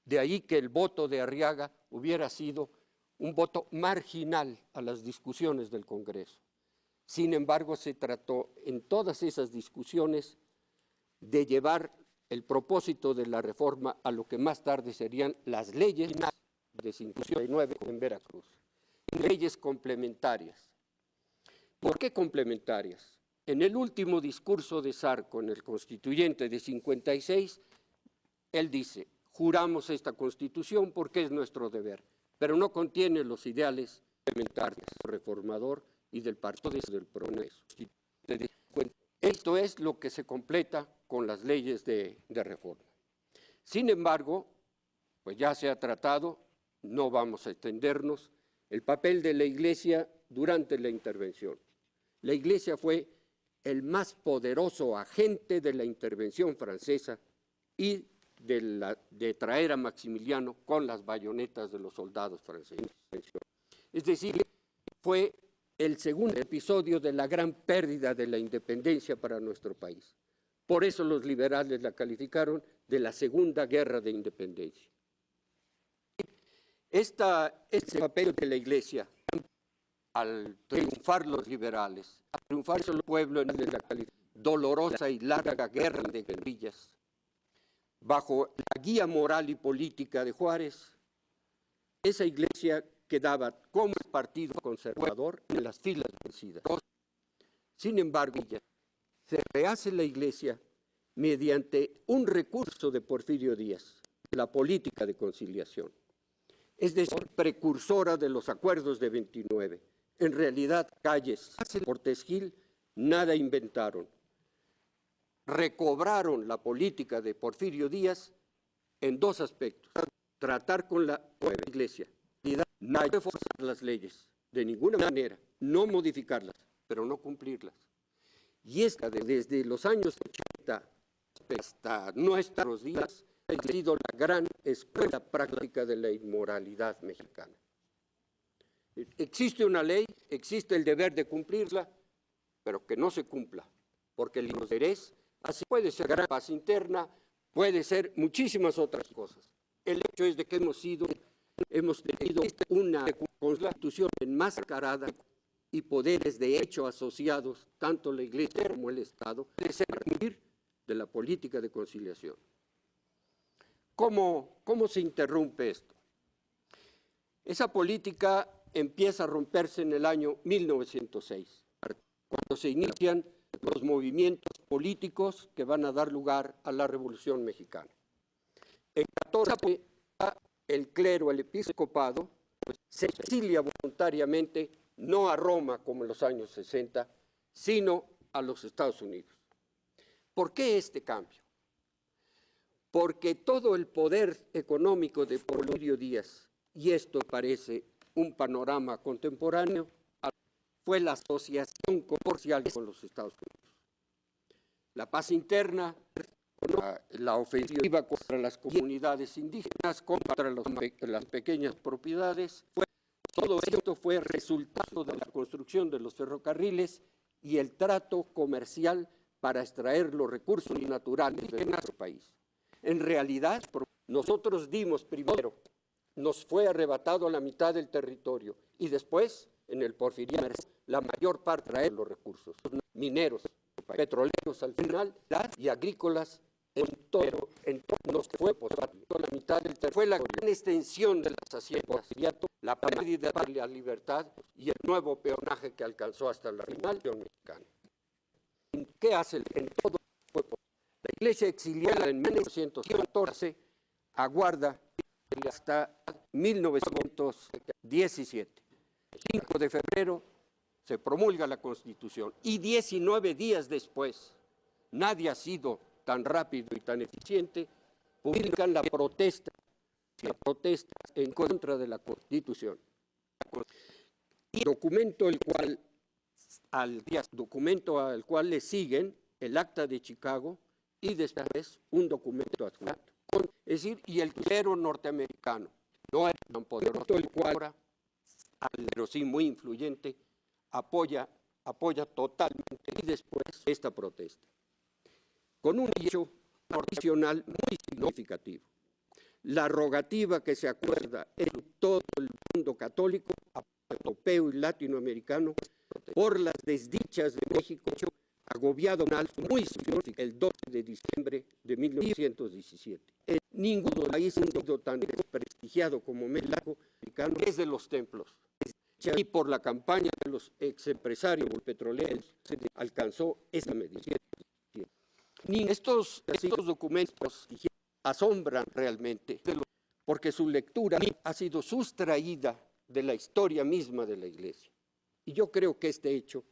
De ahí que el voto de Arriaga hubiera sido un voto marginal a las discusiones del Congreso. Sin embargo, se trató en todas esas discusiones de llevar el propósito de la reforma a lo que más tarde serían las leyes de 59 en Veracruz. Leyes complementarias. ¿Por qué complementarias? En el último discurso de Zarco, en el Constituyente de 56, él dice: juramos esta Constitución porque es nuestro deber, pero no contiene los ideales complementarios del reformador y del Partido del Progreso. Esto es lo que se completa con las leyes de reforma. Sin embargo, pues ya se ha tratado, no vamos a extendernos, el papel de la Iglesia durante la intervención. La Iglesia fue el más poderoso agente de la intervención francesa y de traer a Maximiliano con las bayonetas de los soldados franceses. Es decir, fue el segundo episodio de la gran pérdida de la independencia para nuestro país. Por eso los liberales la calificaron de la Segunda Guerra de Independencia. Este papel de la Iglesia, al triunfar los liberales, al triunfar el pueblo en la dolorosa y larga guerra de guerrillas, bajo la guía moral y política de Juárez, esa Iglesia quedaba como partido conservador en las filas vencidas. Sin embargo, se rehace la Iglesia mediante un recurso de Porfirio Díaz, la política de conciliación. Es decir, precursora de los acuerdos de 29. En realidad, Calles, Portes Gil, nada inventaron. Recobraron la política de Porfirio Díaz en dos aspectos: tratar con la nueva Iglesia, no reforzar las leyes, de ninguna manera, no modificarlas, pero no cumplirlas. Y esta, desde los años 80 hasta nuestros días, ha sido la gran escuela práctica de la inmoralidad mexicana. Existe una ley, existe el deber de cumplirla, pero que no se cumpla, porque el interés así puede ser gran paz interna, puede ser muchísimas otras cosas. El hecho es de que hemos tenido una constitución enmascarada y poderes de hecho asociados, tanto la Iglesia como el Estado, de servir de la política de conciliación. ¿Cómo se interrumpe esto? Esa política empieza a romperse en el año 1906, cuando se inician los movimientos políticos que van a dar lugar a la Revolución Mexicana. En 14, el clero, el episcopado, se exilia voluntariamente, no a Roma como en los años 60, sino a los Estados Unidos. ¿Por qué este cambio? Porque todo el poder económico de Porfirio Díaz, y esto parece un panorama contemporáneo, fue la asociación comercial con los Estados Unidos. La paz interna, la ofensiva contra las comunidades indígenas, contra las pequeñas propiedades, todo esto fue resultado de la construcción de los ferrocarriles y el trato comercial para extraer los recursos naturales de nuestro país. En realidad, nosotros dimos primero, nos fue arrebatado la mitad del territorio y después, en el porfiriato, la mayor parte de los recursos mineros, petroleros al final y agrícolas en todo nos fue posado la mitad del territorio. Fue la gran extensión de las haciendas, la pérdida de la libertad y el nuevo peonaje que alcanzó hasta la Revolución Mexicana. ¿Qué hace en todo? La Iglesia exiliada en 1914 aguarda hasta 1917. El 5 de febrero se promulga la Constitución y 19 días después, nadie ha sido tan rápido y tan eficiente, publican la protesta en contra de la Constitución. Documento al cual le siguen el Acta de Chicago y después un documento adjunto. Es decir, y el clero norteamericano no era tan poderoso, el cual ahora, pero sí muy influyente, apoya totalmente y después esta protesta. Con un hecho adicional muy significativo. La rogativa que se acuerda en todo el mundo católico, europeo y latinoamericano, por las desdichas de México, agobiado muy el 12 de diciembre de 1917. En ningún país ha sido tan desprestigiado como México, es de los templos. Y por la campaña de los exempresarios petroleros se alcanzó esa medida. Estos documentos asombran realmente, porque su lectura ha sido sustraída de la historia misma de la Iglesia. Y yo creo que este hecho,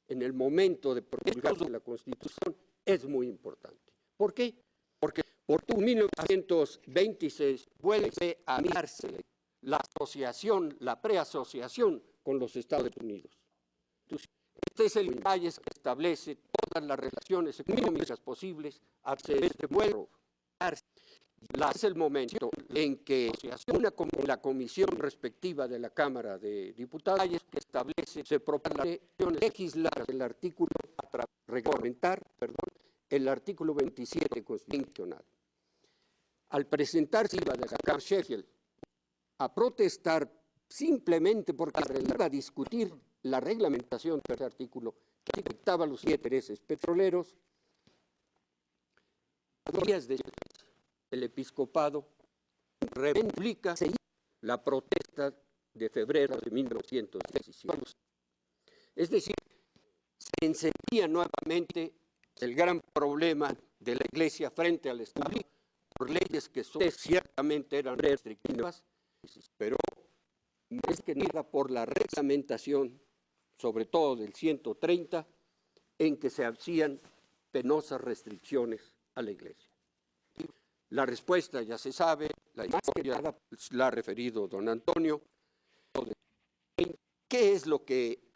en el momento de promulgarse la Constitución, es muy importante. ¿Por qué? Porque por 1926 vuelve a darse la asociación, la preasociación con los Estados Unidos. Entonces, este es el detalle que establece todas las relaciones económicas posibles hasta este vuelo. Es el momento en que la comisión respectiva de la Cámara de Diputados que establece, se propone legislar el artículo, reglamentar, el artículo 27 constitucional. Al presentarse de la Cámara Sheffield a protestar simplemente porque iba a discutir la reglamentación del artículo que afectaba los intereses petroleros, días después, el episcopado reivindica la protesta de febrero de 1917. Es decir, se encendía nuevamente el gran problema de la Iglesia frente al Estado por leyes que ciertamente eran restrictivas, pero más que nada por la reglamentación, sobre todo del 130, en que se hacían penosas restricciones a la Iglesia. La respuesta ya se sabe, la historia la ha referido don Antonio. ¿Qué es lo que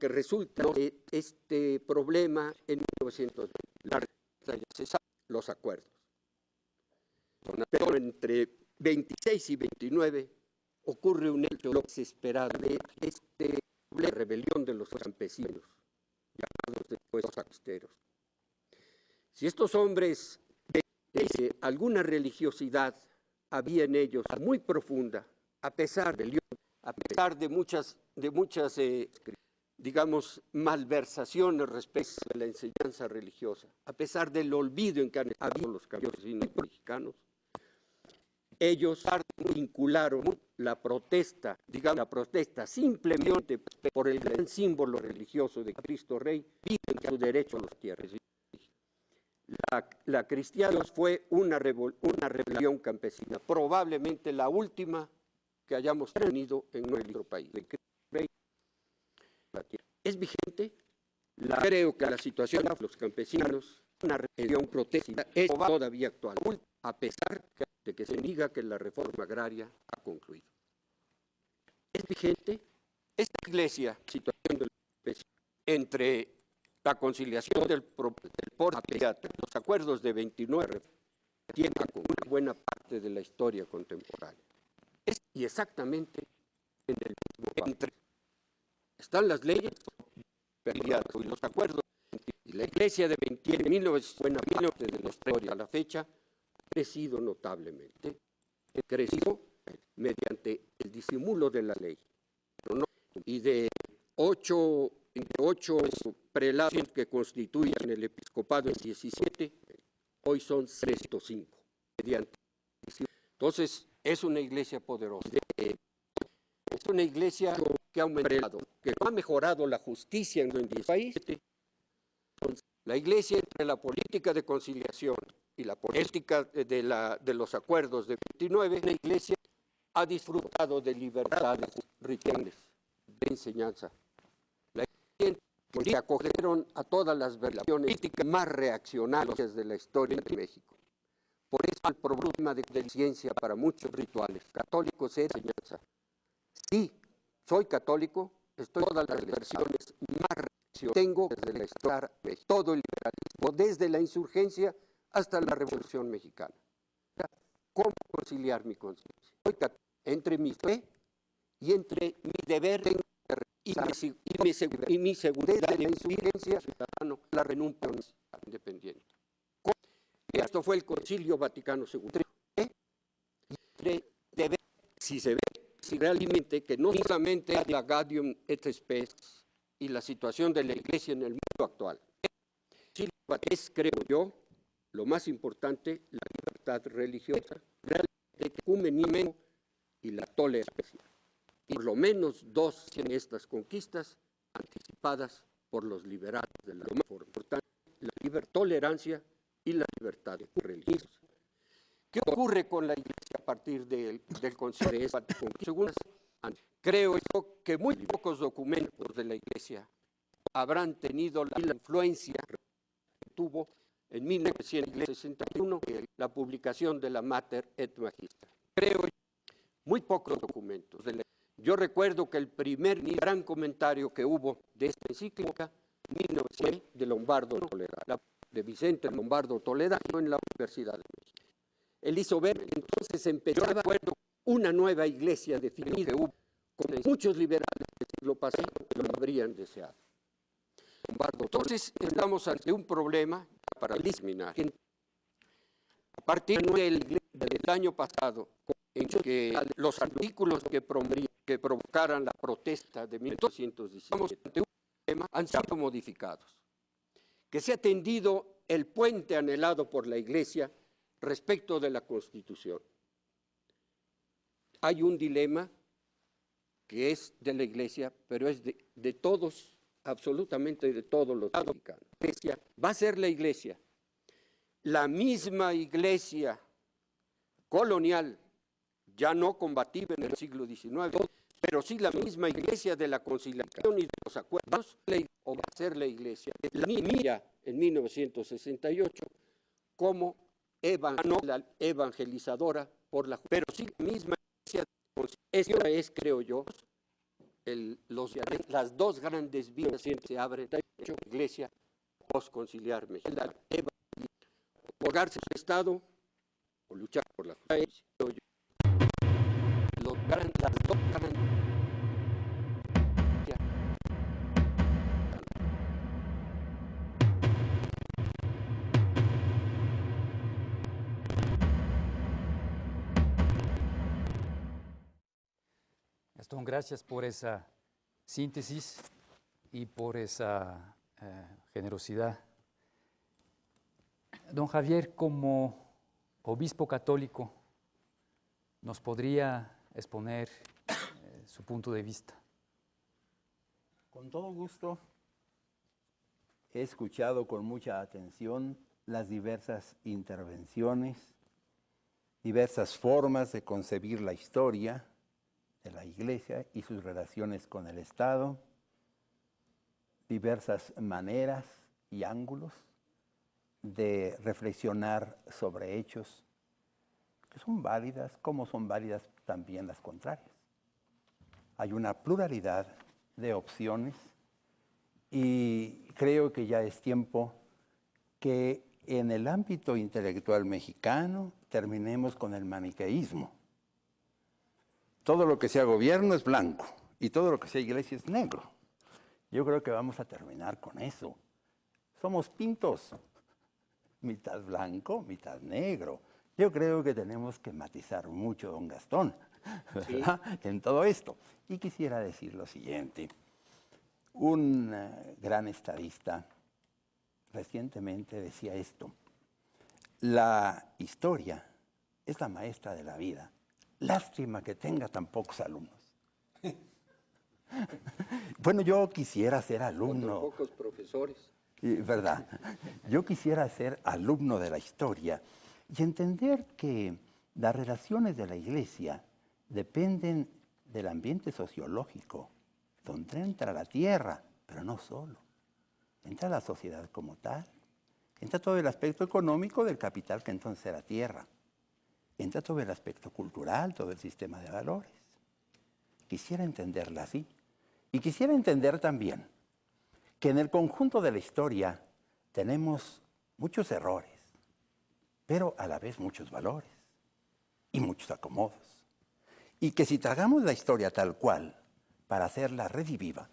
resulta de este problema en 1920? La respuesta ya se sabe, los acuerdos. Pero entre 26 y 29 ocurre un hecho lo que se esperaba de la rebelión de los campesinos, llamados después los sacristeros. Si estos hombres alguna religiosidad había en ellos muy profunda, a pesar de muchas digamos, malversaciones respecto a la enseñanza religiosa, a pesar del olvido en que han habido los campesinos mexicanos, ellos vincularon la protesta, simplemente por el gran símbolo religioso de Cristo Rey, en su derecho a las tierras. La cristianos fue una rebelión campesina, probablemente la última que hayamos tenido en nuestro país. Es vigente, creo que la situación de los campesinos, una rebelión protesta, es todavía actual, a pesar de que se diga que la reforma agraria ha concluido. Es vigente esta Iglesia, situación de los entre la conciliación del los acuerdos de 29 tiene con una buena parte de la historia contemporánea. Y exactamente en el mismo entre están las leyes y los acuerdos. Y la Iglesia de 1919 de la historia a la fecha ha crecido notablemente. Creció mediante el disimulo de la ley. Y de ocho prelados que constituyen el episcopado en 17, hoy son 105. Entonces, es una iglesia poderosa. Es una iglesia que ha aumentado, que ha mejorado la justicia en el país. La iglesia, entre la política de conciliación y la política de los acuerdos de 29, la iglesia ha disfrutado de libertades rituales, de enseñanza. La iglesia acogieron a todas las versiones más reaccionarias de la historia de México. Por eso el problema de la ciencia para muchos rituales católicos es enseñanza. Sí, soy católico, estoy en todas las versiones más reaccionarias. Tengo desde la historia todo el liberalismo, desde la insurgencia hasta la Revolución Mexicana. ¿Cómo conciliar mi conciencia? Entre mi fe y entre mi deber y mi seguridad de la insurgencia ciudadana, la renuncia independiente. Esto fue el Concilio Vaticano II. Si se ve realmente que no solamente la Gaudium et Spes y la situación de la Iglesia en el mundo actual, es, creo yo, lo más importante, la libertad religiosa, el ecumenismo y la tolerancia. Y por lo menos dos en estas conquistas anticipadas por los liberales de la forma importante, la tolerancia y la libertad religiosa. ¿Qué ocurre con la Iglesia a partir del Concilio de Vaticano II? Creo yo que muy pocos documentos de la Iglesia habrán tenido la influencia que tuvo en 1961 la publicación de la Mater et Magistra. Creo muy pocos documentos. Yo recuerdo que el primer gran comentario que hubo de esta encíclica, 1900, de Lombardo Toledano, de Vicente Lombardo Toledano en la Universidad de México. Él hizo ver, entonces empezaba una nueva iglesia definida, hubo con muchos liberales del siglo pasado que lo habrían deseado. Lombardo, entonces estamos ante un problema para eliminar. A partir del año pasado, en que los artículos que provocaran la protesta de 1917 han sido modificados, que se ha tendido el puente anhelado por la Iglesia respecto de la Constitución. Hay un dilema que es de la Iglesia, pero es de todos, absolutamente de todos los mexicanos. Va a ser la Iglesia, la misma Iglesia colonial, ya no combativa en el siglo XIX, pero sí la misma Iglesia de la conciliación y de los acuerdos, o va a ser la Iglesia, la misma en 1968, como evangelizadora por la pero sí la misma Iglesia. Esta es, creo yo, las dos grandes vías que se abren, la Iglesia postconciliar mexicana, otorgarse al Estado o luchar por la justicia. Las dos grandes Gastón, gracias por esa síntesis y por esa generosidad. Don Javier, como obispo católico, ¿nos podría exponer su punto de vista? Con todo gusto. He escuchado con mucha atención las diversas intervenciones, diversas formas de concebir la historia de la Iglesia y sus relaciones con el Estado, diversas maneras y ángulos de reflexionar sobre hechos que son válidas, como son válidas también las contrarias. Hay una pluralidad de opciones y creo que ya es tiempo que en el ámbito intelectual mexicano terminemos con el maniqueísmo. Todo lo que sea gobierno es blanco y todo lo que sea iglesia es negro. Yo creo que vamos a terminar con eso. Somos pintos, mitad blanco, mitad negro. Yo creo que tenemos que matizar mucho, don Gastón, ¿verdad? Sí. En todo esto. Y quisiera decir lo siguiente. Un gran estadista recientemente decía esto: la historia es la maestra de la vida. Lástima que tenga tan pocos alumnos. Bueno, yo quisiera ser alumno. Con pocos profesores. ¿Verdad? Yo quisiera ser alumno de la historia y entender que las relaciones de la Iglesia dependen del ambiente sociológico, donde entra la tierra, pero no solo. Entra la sociedad como tal. Entra todo el aspecto económico del capital que entonces era tierra. Entra todo el aspecto cultural, todo el sistema de valores. Quisiera entenderla así. Y quisiera entender también que en el conjunto de la historia tenemos muchos errores, pero a la vez muchos valores y muchos acomodos. Y que si tragamos la historia tal cual para hacerla rediviva,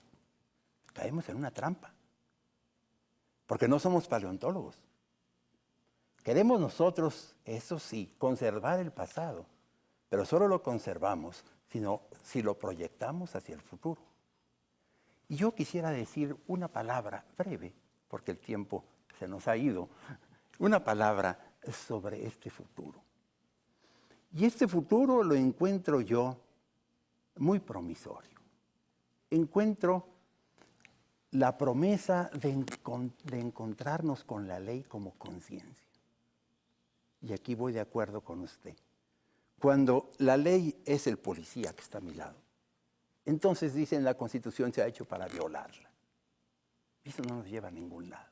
caemos en una trampa. Porque no somos paleontólogos. Queremos nosotros, eso sí, conservar el pasado, pero solo lo conservamos si lo proyectamos hacia el futuro. Y yo quisiera decir una palabra breve, porque el tiempo se nos ha ido, una palabra sobre este futuro. Y este futuro lo encuentro yo muy promisorio. Encuentro la promesa de encontrarnos con la ley como conciencia. Y aquí voy de acuerdo con usted. Cuando la ley es el policía que está a mi lado, entonces dicen la Constitución se ha hecho para violarla. Eso no nos lleva a ningún lado.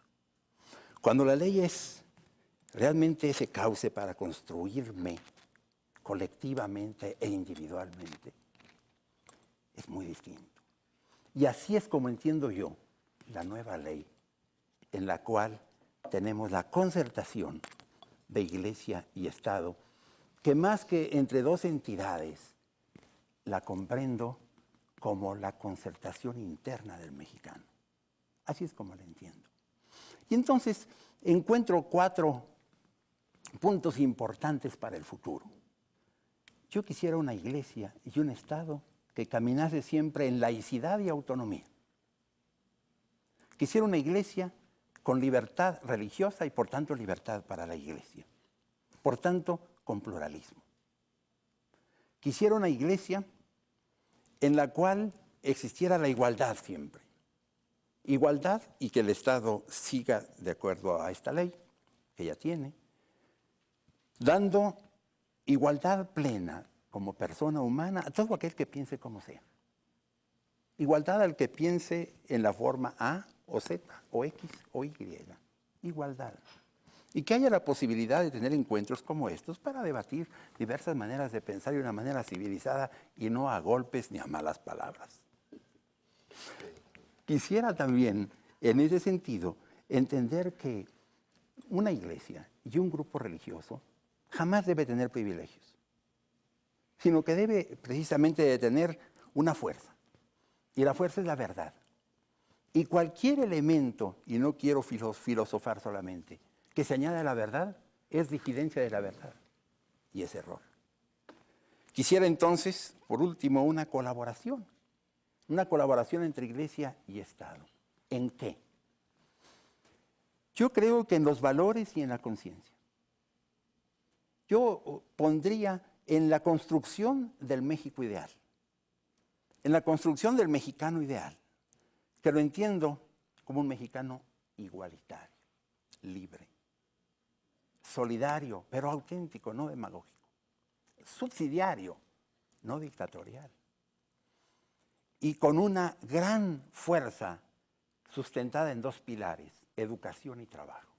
Cuando la ley es realmente ese cauce para construirme colectivamente e individualmente, es muy distinto. Y así es como entiendo yo la nueva ley, en la cual tenemos la concertación de Iglesia y Estado, que más que entre dos entidades, la comprendo como la concertación interna del mexicano. Así es como la entiendo. Y entonces encuentro 4 puntos importantes para el futuro. Yo quisiera una iglesia y un Estado que caminase siempre en laicidad y autonomía. Quisiera una iglesia con libertad religiosa y por tanto libertad para la iglesia. Por tanto, con pluralismo. Quisiera una iglesia en la cual existiera la igualdad siempre. Igualdad y que el Estado siga de acuerdo a esta ley que ya tiene, dando igualdad plena como persona humana a todo aquel que piense como sea. Igualdad al que piense en la forma A o Z o X o Y. Igualdad. Y que haya la posibilidad de tener encuentros como estos para debatir diversas maneras de pensar de una manera civilizada y no a golpes ni a malas palabras. Quisiera también, en ese sentido, entender que una iglesia y un grupo religioso jamás debe tener privilegios, sino que debe precisamente de tener una fuerza. Y la fuerza es la verdad. Y cualquier elemento, y no quiero filosofar solamente, que se añade a la verdad, es disidencia de la verdad. Y es error. Quisiera entonces, por último, una colaboración entre Iglesia y Estado. ¿En qué? Yo creo que en los valores y en la conciencia. Yo pondría en la construcción del México ideal, en la construcción del mexicano ideal, que lo entiendo como un mexicano igualitario, libre, solidario, pero auténtico, no demagógico, subsidiario, no dictatorial, y con una gran fuerza sustentada en 2 pilares, educación y trabajo.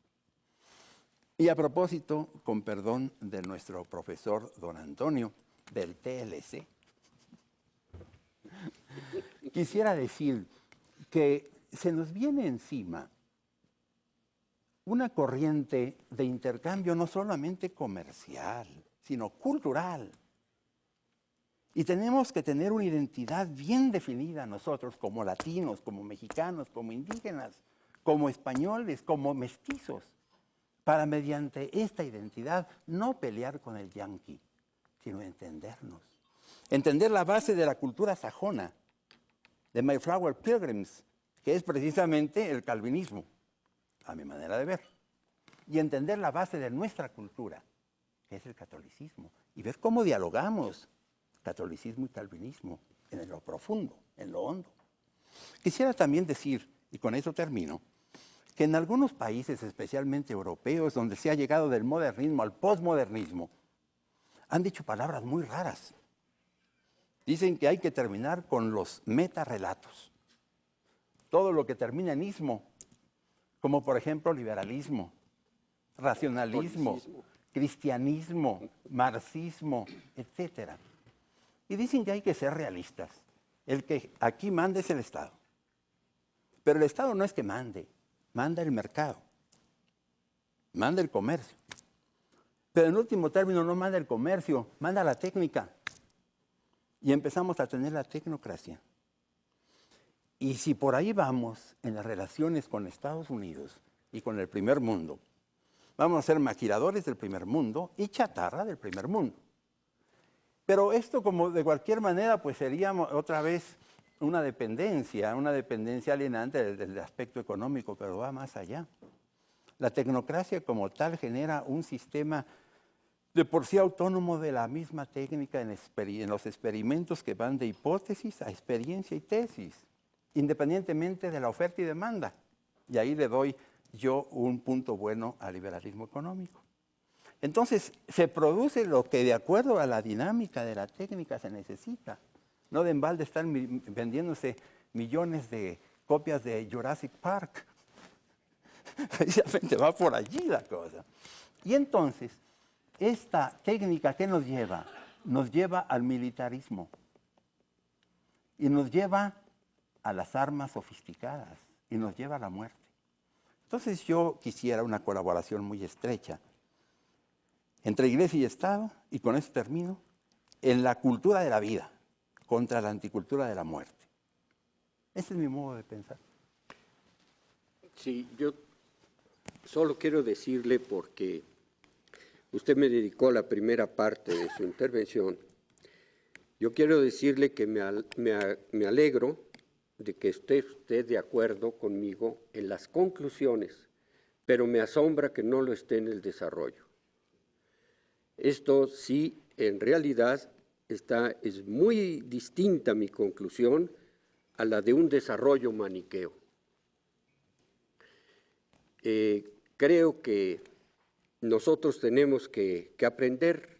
Y a propósito, con perdón de nuestro profesor don Antonio, del TLC, quisiera decir que se nos viene encima una corriente de intercambio no solamente comercial, sino cultural. Y tenemos que tener una identidad bien definida nosotros como latinos, como mexicanos, como indígenas, como españoles, como mestizos, para mediante esta identidad no pelear con el yanqui, sino entendernos. Entender la base de la cultura sajona, de Mayflower Pilgrims, que es precisamente el calvinismo, a mi manera de ver. Y entender la base de nuestra cultura, que es el catolicismo, y ver cómo dialogamos catolicismo y calvinismo en lo profundo, en lo hondo. Quisiera también decir, y con eso termino, que en algunos países, especialmente europeos, donde se ha llegado del modernismo al posmodernismo, han dicho palabras muy raras. Dicen que hay que terminar con los metarrelatos. Todo lo que termina en ismo, como por ejemplo liberalismo, racionalismo, cristianismo, marxismo, etcétera. Y dicen que hay que ser realistas. El que aquí manda es el Estado. Pero el Estado no es que mande, manda el mercado, manda el comercio. Pero en último término no manda el comercio, manda la técnica. Y empezamos a tener la tecnocracia. Y si por ahí vamos en las relaciones con Estados Unidos y con el primer mundo, vamos a ser maquiladores del primer mundo y chatarra del primer mundo. Pero esto, como de cualquier manera, pues sería otra vez una dependencia alienante del aspecto económico, pero va más allá. La tecnocracia como tal genera un sistema de por sí autónomo de la misma técnica en los experimentos que van de hipótesis a experiencia y tesis, independientemente de la oferta y demanda. Y ahí le doy yo un punto bueno al liberalismo económico. Entonces, se produce lo que de acuerdo a la dinámica de la técnica se necesita. No de embalde están vendiéndose millones de copias de Jurassic Park. Precisamente va por allí la cosa. Y entonces, esta técnica, ¿qué nos lleva? Nos lleva al militarismo. Y nos lleva a las armas sofisticadas. Y nos lleva a la muerte. Entonces yo quisiera una colaboración muy estrecha entre Iglesia y Estado, y con eso termino, en la cultura de la vida contra la anticultura de la muerte. Ese es mi modo de pensar. Sí, yo solo quiero decirle, porque usted me dedicó la primera parte de su intervención, yo quiero decirle que me alegro de que esté de acuerdo conmigo en las conclusiones, pero me asombra que no lo esté en el desarrollo. Esto sí, en realidad, es muy distinta mi conclusión a la de un desarrollo maniqueo. Creo que nosotros tenemos que aprender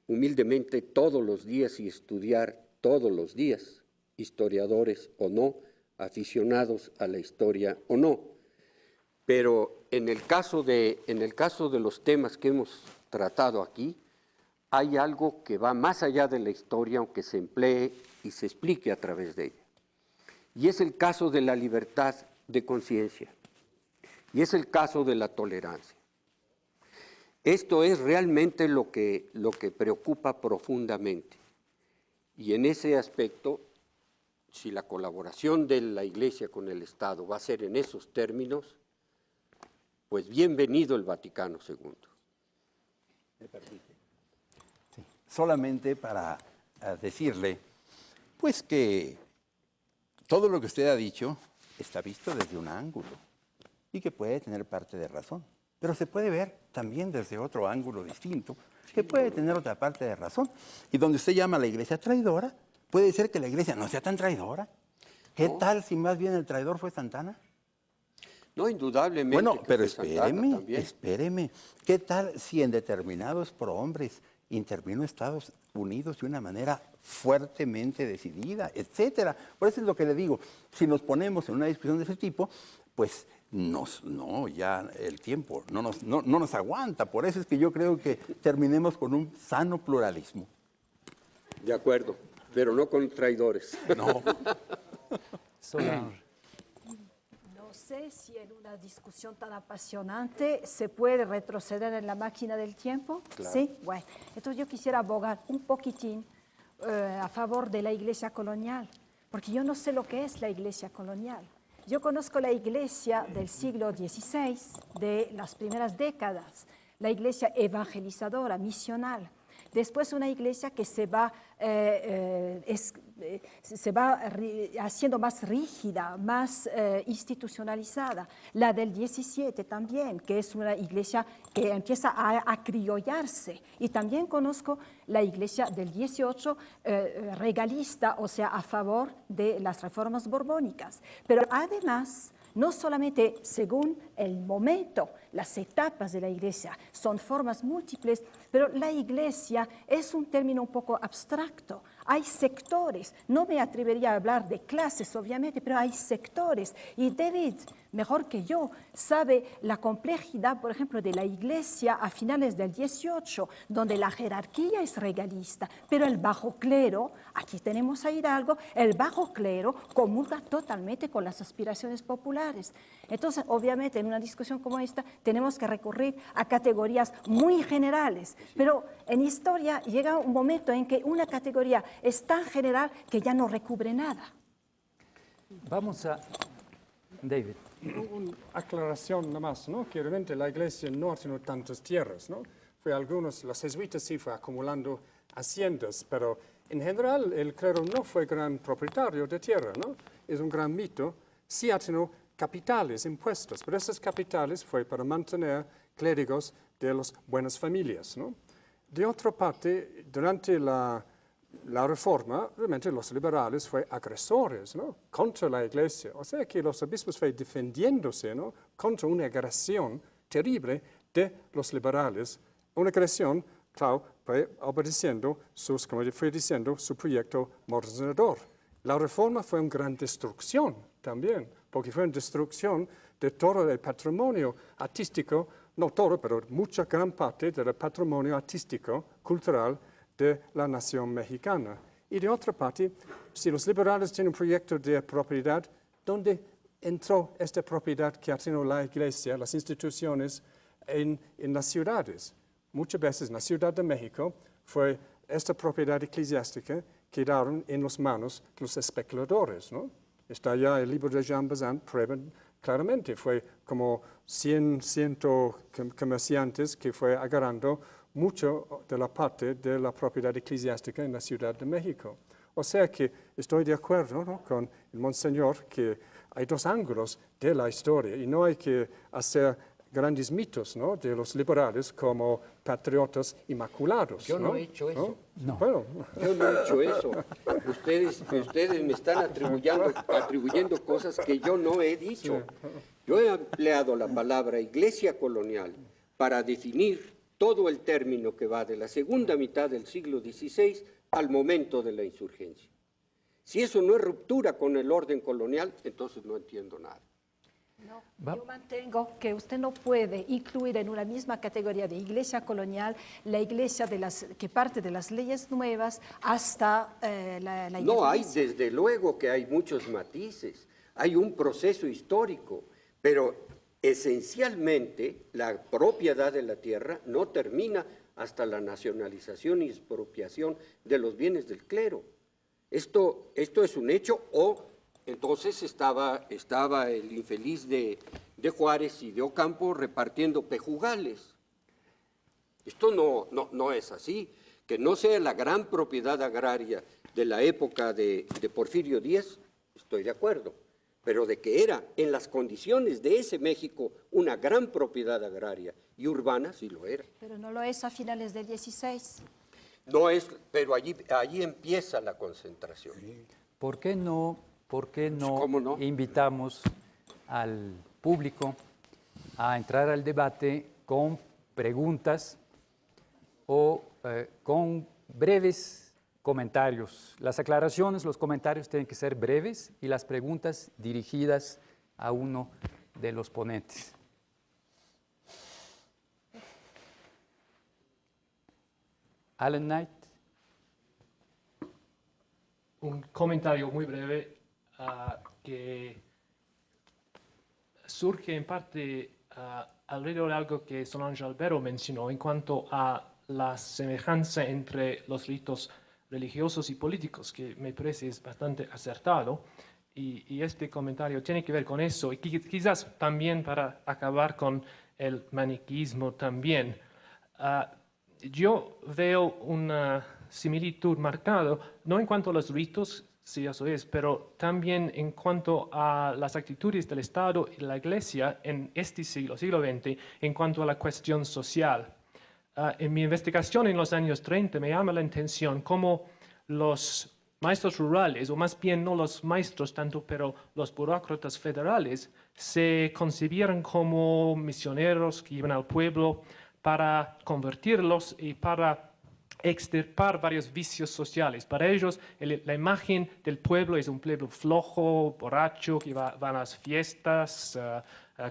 humildemente todos los días y estudiar todos los días, historiadores o no, aficionados a la historia o no. Pero en el caso de los temas que hemos tratado aquí, hay algo que va más allá de la historia, aunque se emplee y se explique a través de ella. Y es el caso de la libertad de conciencia. Y es el caso de la tolerancia. Esto es realmente lo que preocupa profundamente. Y en ese aspecto, si la colaboración de la Iglesia con el Estado va a ser en esos términos, pues bienvenido el Vaticano II. ¿Me permite? Sí. Solamente para decirle, pues que todo lo que usted ha dicho está visto desde un ángulo y que puede tener parte de razón, pero se puede ver también desde otro ángulo distinto, que puede tener otra parte de razón. Y donde usted llama a la Iglesia traidora, puede ser que la Iglesia no sea tan traidora. ¿Qué tal si más bien el traidor fue Santana? No, indudablemente. Bueno, pero espéreme. ¿Qué tal si en determinados prohombres intervino Estados Unidos de una manera fuertemente decidida, etcétera? Por eso es lo que le digo, si nos ponemos en una discusión de ese tipo, pues ya el tiempo no nos aguanta. Por eso es que yo creo que terminemos con un sano pluralismo. De acuerdo, pero no con traidores. No. Solange. No sé si en una discusión tan apasionante se puede retroceder en la máquina del tiempo. Claro. Sí, bueno. Entonces yo quisiera abogar un poquitín a favor de la iglesia colonial, porque yo no sé lo que es la iglesia colonial. Yo conozco la iglesia del siglo XVI, de las primeras décadas, la iglesia evangelizadora, misional. Después una iglesia que se va haciendo más rígida, más institucionalizada. La del 17 también, que es una iglesia que empieza a acriollarse. Y también conozco la iglesia del 18 regalista, o sea, a favor de las reformas borbónicas. Pero además, no solamente según el momento, las etapas de la iglesia, son formas múltiples, pero la iglesia es un término un poco abstracto. Hay sectores, no me atrevería a hablar de clases, obviamente, pero hay sectores. Y David, mejor que yo, sabe la complejidad, por ejemplo, de la iglesia a finales del 18, donde la jerarquía es regalista, pero el bajo clero, aquí tenemos a Hidalgo, el bajo clero comulga totalmente con las aspiraciones populares. Entonces, obviamente, en una discusión como esta, tenemos que recurrir a categorías muy generales, pero en historia llega un momento en que una categoría es tan general que ya no recubre nada. Vamos a... David. Una aclaración nada más, ¿no? Que realmente la iglesia no ha tenido tantas tierras, ¿no? Los jesuitas sí fue acumulando haciendas, pero en general el clero no fue gran propietario de tierra, ¿no? Es un gran mito. Sí ha tenido capitales impuestos, pero esos capitales fue para mantener clérigos de las buenas familias, ¿no? De otra parte, durante la Reforma, realmente los liberales fueron agresores, ¿no?, contra la Iglesia. O sea que los obispos fueron defendiéndose, ¿no?, contra una agresión terrible de los liberales. Una agresión, claro, fue obedeciendo como fui diciendo, su proyecto modernizador. La Reforma fue una gran destrucción también, porque fue una destrucción de todo el patrimonio artístico, no todo, pero mucha gran parte del patrimonio artístico, cultural, de la nación mexicana. Y de otra parte, si los liberales tienen un proyecto de propiedad, ¿dónde entró esta propiedad que ha tenido la Iglesia, las instituciones en las ciudades? Muchas veces en la Ciudad de México fue esta propiedad eclesiástica quedaron en las manos de los especuladores, ¿no? Está allá el libro de Jean Bazin, prueba claramente, fue como 100 comerciantes que fue agarrando mucho de la parte de la propiedad eclesiástica en la Ciudad de México. O sea que estoy de acuerdo, ¿no?, con el Monseñor que hay dos ángulos de la historia y no hay que hacer grandes mitos, ¿no?, de los liberales como patriotas inmaculados. Yo no he hecho eso. No. Bueno. Yo no he hecho eso. Ustedes me están atribuyendo cosas que yo no he dicho. Yo he empleado la palabra iglesia colonial para definir todo el término que va de la segunda mitad del siglo XVI al momento de la insurgencia. Si eso no es ruptura con el orden colonial, entonces no entiendo nada. No, yo mantengo que usted no puede incluir en una misma categoría de iglesia colonial la iglesia que parte de las leyes nuevas hasta la iglesia. No, hay desde luego que hay muchos matices, hay un proceso histórico, pero esencialmente la propiedad de la tierra no termina hasta la nacionalización y expropiación de los bienes del clero. Esto es un hecho, o entonces estaba el infeliz de Juárez y de Ocampo repartiendo pejugales. Esto no es así. Que no sea la gran propiedad agraria de la época de Porfirio Díaz, estoy de acuerdo, pero de que era en las condiciones de ese México una gran propiedad agraria y urbana, sí lo era. Pero no lo es a finales del 16. No es, pero allí empieza la concentración. ¿Por qué no ¿Cómo no? invitamos al público a entrar al debate con preguntas o con breves comentarios? Las aclaraciones, los comentarios tienen que ser breves y las preguntas dirigidas a uno de los ponentes. Alan Knight. Un comentario muy breve que surge en parte alrededor de algo que Solange Albero mencionó en cuanto a la semejanza entre los ritos religiosos y políticos, que me parece es bastante acertado, y este comentario tiene que ver con eso, y quizás también para acabar con el maniqueísmo también. Yo veo una similitud marcada, no en cuanto a los ritos, si eso es, pero también en cuanto a las actitudes del Estado y la Iglesia en este siglo XX, en cuanto a la cuestión social. En mi investigación en los años 30 me llama la atención cómo los maestros rurales, o más bien no los maestros tanto, pero los burócratas federales, se concibieron como misioneros que iban al pueblo para convertirlos y para extirpar varios vicios sociales. Para ellos, la imagen del pueblo es un pueblo flojo, borracho, que va a las fiestas,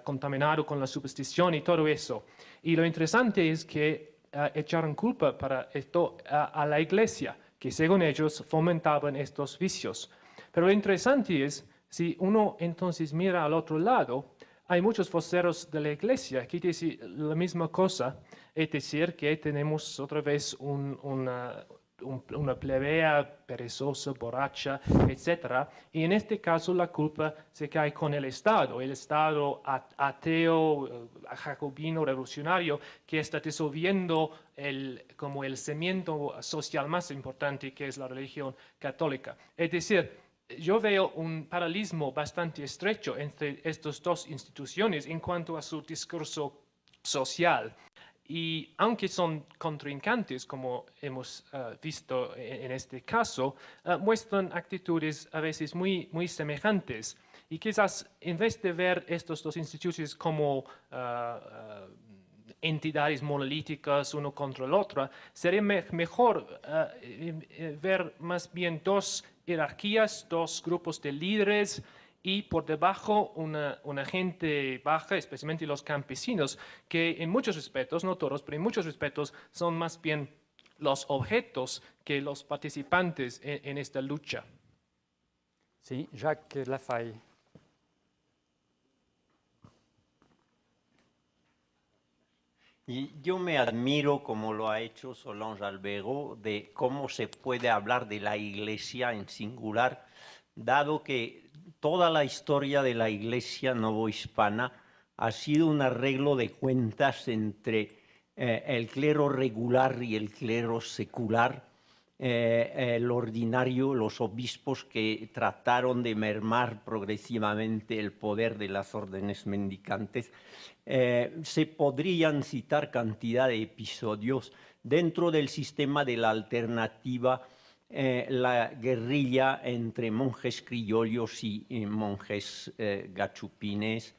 contaminado con la superstición y todo eso. Y lo interesante es que echaron culpa para esto a la Iglesia, que según ellos fomentaban estos vicios. Pero lo interesante es, si uno entonces mira al otro lado, hay muchos voceros de la Iglesia que dicen la misma cosa, es decir, que tenemos otra vez una plebea perezosa, borracha, etc. Y en este caso la culpa se cae con el Estado ateo, jacobino, revolucionario, que está disolviendo como el cimiento social más importante que es la religión católica. Es decir, yo veo un paralelismo bastante estrecho entre estas dos instituciones en cuanto a su discurso social. Y aunque son contrincantes, como hemos visto en este caso, muestran actitudes a veces muy semejantes. Y quizás en vez de ver estas dos instituciones como entidades monolíticas uno contra el otro, sería mejor ver más bien dos jerarquías, dos grupos de líderes y por debajo una gente baja, especialmente los campesinos, que en muchos respetos, no todos, pero en muchos respetos son más bien los objetos que los participantes en esta lucha. Sí, Jacques Lafaye. Y yo me admiro, como lo ha hecho Solange Albero, de cómo se puede hablar de la Iglesia en singular, dado que toda la historia de la Iglesia novohispana ha sido un arreglo de cuentas entre el clero regular y el clero secular, el ordinario, los obispos que trataron de mermar progresivamente el poder de las órdenes mendicantes. Se podrían citar cantidad de episodios dentro del sistema de la alternativa, la guerrilla entre monjes criollos y monjes gachupines.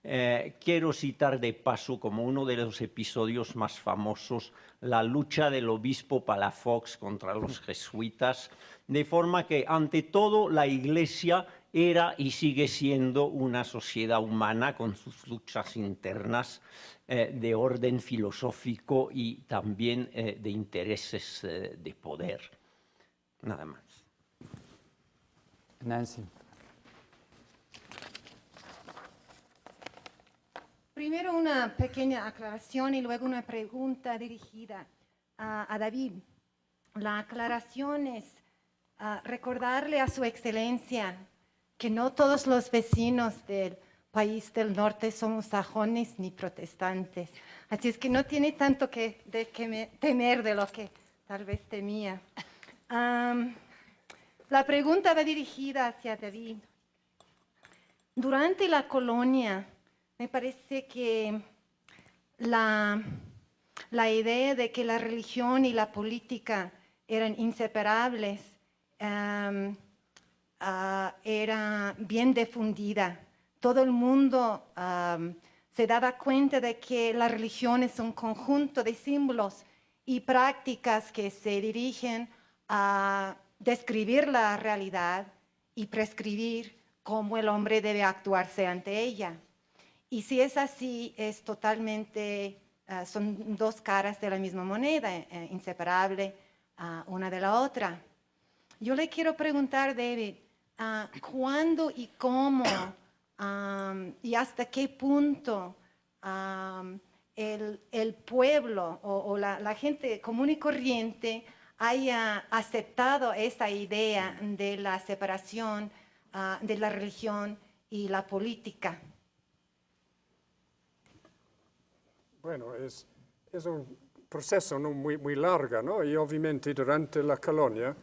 Quiero citar de paso como uno de los episodios más famosos la lucha del obispo Palafox contra los jesuitas, de forma que ante todo la Iglesia era y sigue siendo una sociedad humana con sus luchas internas de orden filosófico y también de intereses de poder. Nada más. Nancy. Primero una pequeña aclaración y luego una pregunta dirigida a David. La aclaración es recordarle a su excelencia que no todos los vecinos del país del norte somos sajones ni protestantes. Así es que no tiene tanto que temer de lo que tal vez temía. La pregunta va dirigida hacia David. Durante la colonia, me parece que la idea de que la religión y la política eran inseparables era bien difundida. Todo el mundo se daba cuenta de que la religión es un conjunto de símbolos y prácticas que se dirigen a describir la realidad y prescribir cómo el hombre debe actuarse ante ella. Y si es así, es totalmente, son dos caras de la misma moneda, inseparable una de la otra. Yo le quiero preguntar, David, ¿cuándo y cómo y hasta qué punto el pueblo o la gente común y corriente haya aceptado esa idea de la separación de la religión y la política? Bueno, es un proceso no muy largo, ¿no? Y obviamente durante la colonia,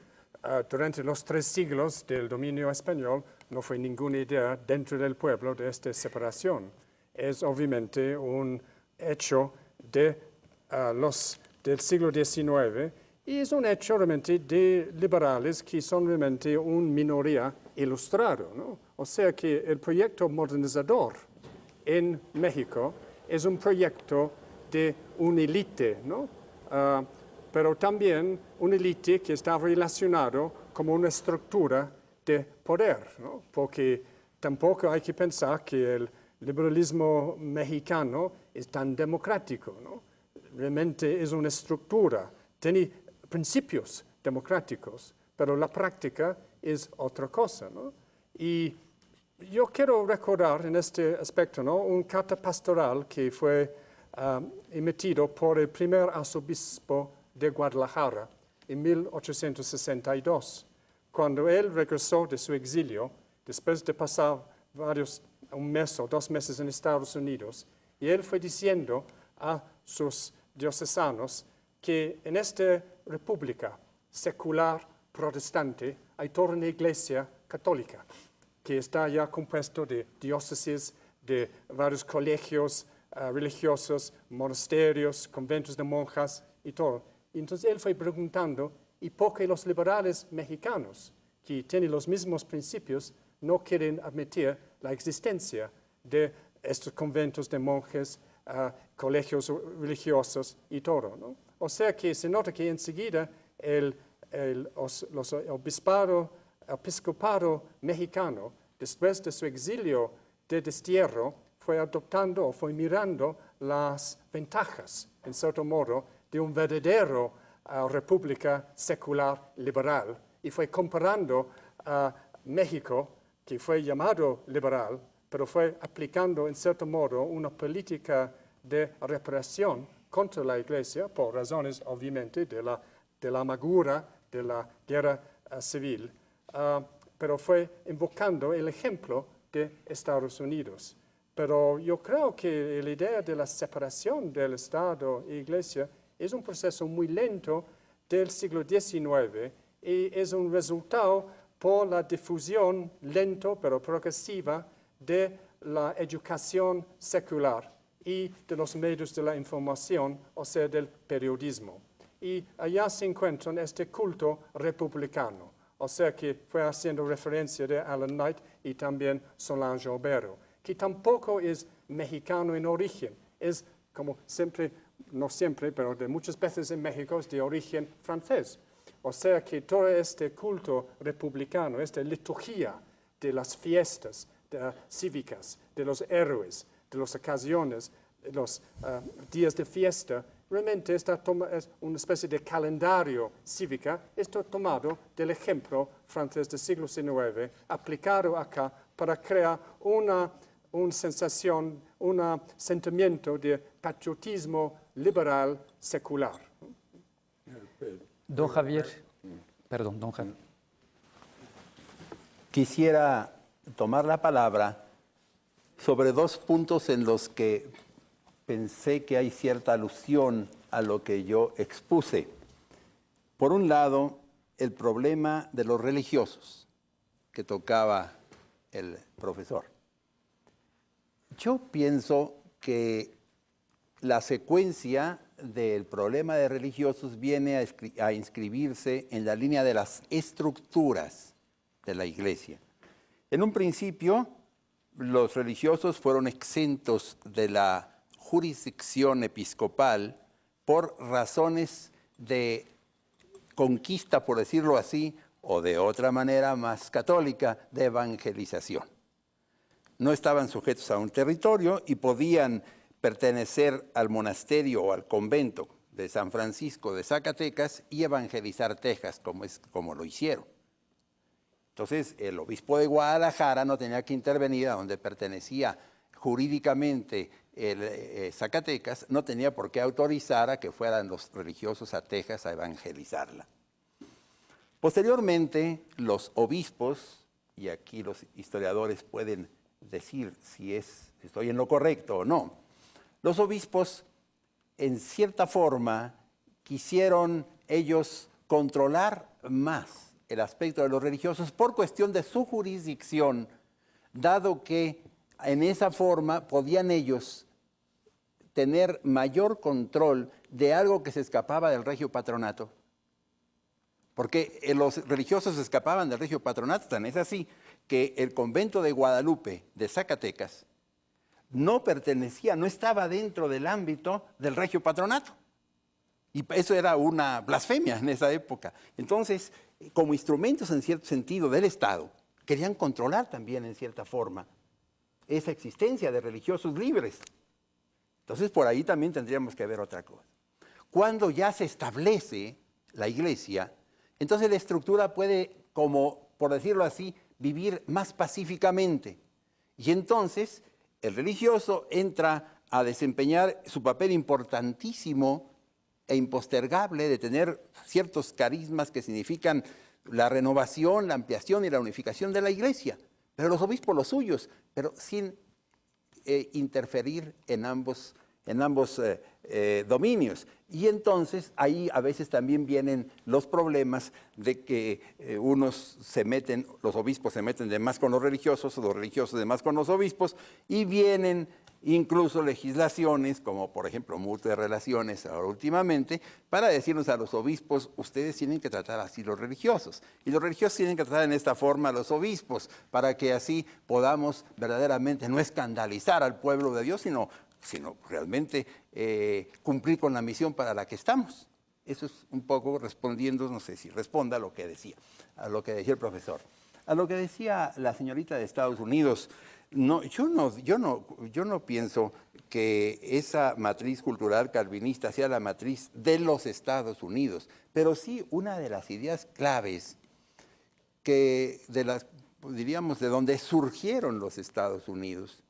durante los 3 siglos del dominio español, no fue ninguna idea dentro del pueblo de esta separación. Es obviamente un hecho del siglo XIX y es un hecho realmente de liberales que son realmente una minoría ilustrada, ¿no? O sea que el proyecto modernizador en México es un proyecto de una élite, ¿no? Pero también una élite que está relacionado como una estructura de poder, ¿no? Porque tampoco hay que pensar que el liberalismo mexicano es tan democrático, ¿no? Realmente es una estructura, tiene principios democráticos, pero la práctica es otra cosa, ¿no? Y yo quiero recordar en este aspecto, ¿no?, un carta pastoral que fue emitido por el primer arzobispo de Guadalajara en 1862, cuando él regresó de su exilio, después de pasar un mes o 2 meses en Estados Unidos, y él fue diciendo a sus diocesanos que en esta república secular protestante hay toda una iglesia católica, que está ya compuesto de diócesis, de varios colegios religiosos, monasterios, conventos de monjas y todo. Y entonces él fue preguntando, ¿y por qué los liberales mexicanos, que tienen los mismos principios, no quieren admitir la existencia de estos conventos de monjes, colegios religiosos y todo, ¿no? O sea que se nota que enseguida el episcopado mexicano, después de su exilio de destierro, fue adoptando o fue mirando las ventajas, en cierto modo, de un verdadero república secular liberal y fue comparando a México, que fue llamado liberal, pero fue aplicando en cierto modo una política de represión contra la Iglesia, por razones obviamente de la amargura de la guerra civil, pero fue invocando el ejemplo de Estados Unidos. Pero yo creo que la idea de la separación del Estado e Iglesia es un proceso muy lento del siglo XIX y es un resultado por la difusión lento pero progresiva de la educación secular y de los medios de la información, o sea, del periodismo. Y allá se encuentra este culto republicano, o sea, que fue haciendo referencia de Alan Knight y también Solange Obero, que tampoco es mexicano en origen, es como siempre, no siempre, pero de muchas veces en México es de origen francés. O sea que todo este culto republicano, esta liturgia de las fiestas cívicas, de los héroes, de las ocasiones, de los días de fiesta, realmente es una especie de calendario cívica, esto tomado del ejemplo francés del siglo XIX, aplicado acá para crear una sensación, un sentimiento de patriotismo liberal secular. Don Javier, perdón, don Javier. Quisiera tomar la palabra sobre dos puntos en los que pensé que hay cierta alusión a lo que yo expuse. Por un lado, el problema de los religiosos que tocaba el profesor. Yo pienso que la secuencia del problema de religiosos viene a inscribirse en la línea de las estructuras de la Iglesia. En un principio, los religiosos fueron exentos de la jurisdicción episcopal por razones de conquista, por decirlo así, o de otra manera más católica, de evangelización. No estaban sujetos a un territorio y podían pertenecer al monasterio o al convento de San Francisco de Zacatecas y evangelizar Texas, como lo hicieron. Entonces, el obispo de Guadalajara no tenía que intervenir a donde pertenecía jurídicamente Zacatecas, no tenía por qué autorizar a que fueran los religiosos a Texas a evangelizarla. Posteriormente, los obispos, y aquí los historiadores pueden decir si estoy en lo correcto o no, los obispos, en cierta forma, quisieron ellos controlar más el aspecto de los religiosos por cuestión de su jurisdicción, dado que en esa forma podían ellos tener mayor control de algo que se escapaba del regio patronato. Porque los religiosos escapaban del regio patronato, tan es así que el convento de Guadalupe de Zacatecas no pertenecía, no estaba dentro del ámbito del regio patronato. Y eso era una blasfemia en esa época. Entonces, como instrumentos en cierto sentido del Estado, querían controlar también en cierta forma esa existencia de religiosos libres. Entonces, por ahí también tendríamos que ver otra cosa. Cuando ya se establece la Iglesia, entonces la estructura puede, como por decirlo así, vivir más pacíficamente. Y entonces el religioso entra a desempeñar su papel importantísimo e impostergable de tener ciertos carismas que significan la renovación, la ampliación y la unificación de la Iglesia. Pero los obispos los suyos, pero sin interferir en ambos dominios. Y entonces ahí a veces también vienen los problemas de que los obispos se meten de más con los religiosos de más con los obispos, y vienen incluso legislaciones, como por ejemplo multa de relaciones ahora últimamente, para decirnos a los obispos, ustedes tienen que tratar así los religiosos, y los religiosos tienen que tratar en esta forma a los obispos, para que así podamos verdaderamente no escandalizar al pueblo de Dios, sino realmente cumplir con la misión para la que estamos. Eso es un poco respondiendo, no sé si responda a lo que decía el profesor. A lo que decía la señorita de Estados Unidos, yo no pienso que esa matriz cultural calvinista sea la matriz de los Estados Unidos, pero sí una de las ideas claves diríamos, de donde surgieron los Estados Unidos.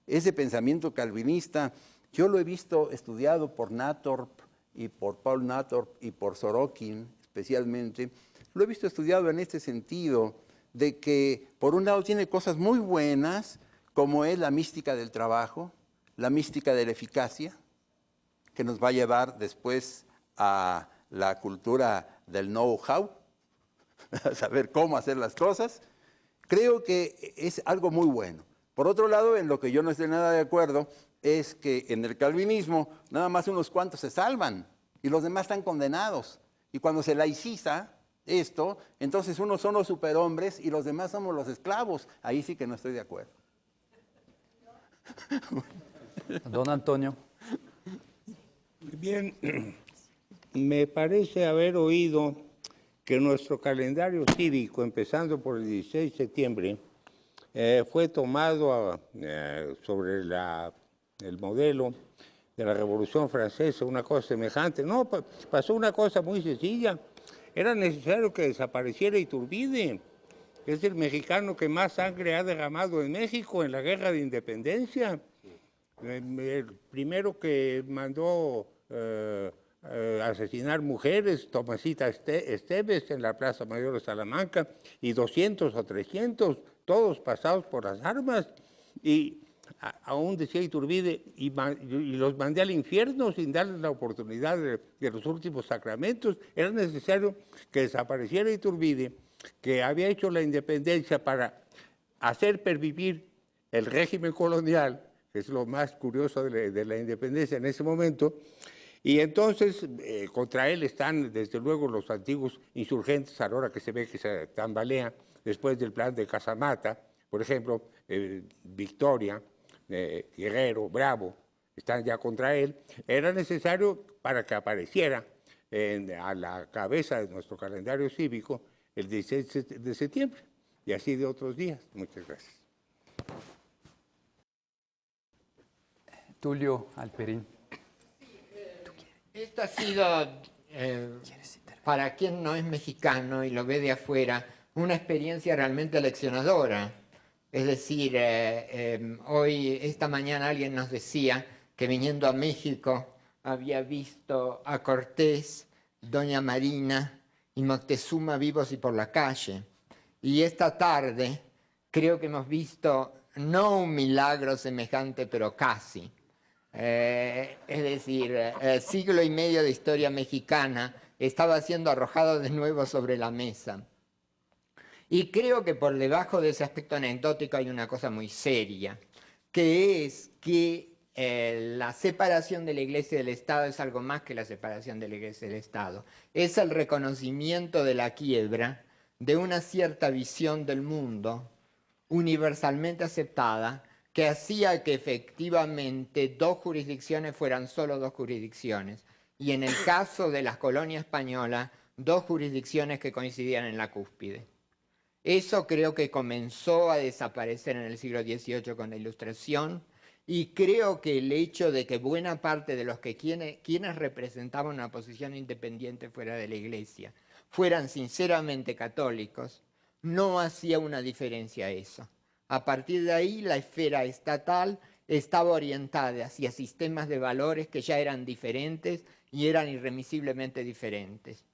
Ese pensamiento calvinista, yo lo he visto estudiado por Nathorp y por Paul Nathorp y por Sorokin especialmente, lo he visto estudiado en este sentido, de que por un lado tiene cosas muy buenas, como es la mística del trabajo, la mística de la eficacia, que nos va a llevar después a la cultura del know-how, a saber cómo hacer las cosas. Creo que es algo muy bueno. Por otro lado, en lo que yo no estoy nada de acuerdo, es que en el calvinismo nada más unos cuantos se salvan y los demás están condenados. Y cuando se laiciza esto, entonces unos son los superhombres y los demás somos los esclavos. Ahí sí que no estoy de acuerdo. Don Antonio. Bien, me parece haber oído que nuestro calendario cívico, empezando por el 16 de septiembre, fue tomado sobre el modelo de la Revolución Francesa, una cosa semejante. No, pasó una cosa muy sencilla. Era necesario que desapareciera Iturbide, que es el mexicano que más sangre ha derramado en México en la Guerra de Independencia. El primero que mandó asesinar mujeres, Tomasita Esteves, en la Plaza Mayor de Salamanca, y 200 o 300, todos pasados por las armas, y aún decía Iturbide, y los mandé al infierno sin darles la oportunidad de los últimos sacramentos. Era necesario que desapareciera Iturbide, que había hecho la independencia para hacer pervivir el régimen colonial, que es lo más curioso de la independencia en ese momento. Y entonces contra él están desde luego los antiguos insurgentes, ahora que se ve que se tambalean después del plan de Casamata, por ejemplo, Victoria, Guerrero, Bravo, están ya contra él. Era necesario para que apareciera a la cabeza de nuestro calendario cívico el 16 de septiembre, y así de otros días. Muchas gracias. Tulio Alperín. Esto ha sido, para quien no es mexicano y lo ve de afuera, una experiencia realmente leccionadora. Es decir, esta mañana alguien nos decía que viniendo a México había visto a Cortés, Doña Marina y Moctezuma vivos y por la calle. Y esta tarde creo que hemos visto no un milagro semejante, pero casi. Es decir, siglo y medio de historia mexicana estaba siendo arrojado de nuevo sobre la mesa. Y creo que por debajo de ese aspecto anecdótico hay una cosa muy seria, que es que la separación de la Iglesia y del Estado es algo más que la separación de la Iglesia y del Estado. Es el reconocimiento de la quiebra de una cierta visión del mundo universalmente aceptada, que hacía que efectivamente dos jurisdicciones fueran solo dos jurisdicciones, y en el caso de las colonias españolas, dos jurisdicciones que coincidían en la cúspide. Eso creo que comenzó a desaparecer en el siglo XVIII con la Ilustración, y creo que el hecho de que buena parte de los quienes representaban una posición independiente fuera de la Iglesia fueran sinceramente católicos, no hacía una diferencia eso. A partir de ahí, la esfera estatal estaba orientada hacia sistemas de valores que ya eran diferentes y eran irremisiblemente diferentes.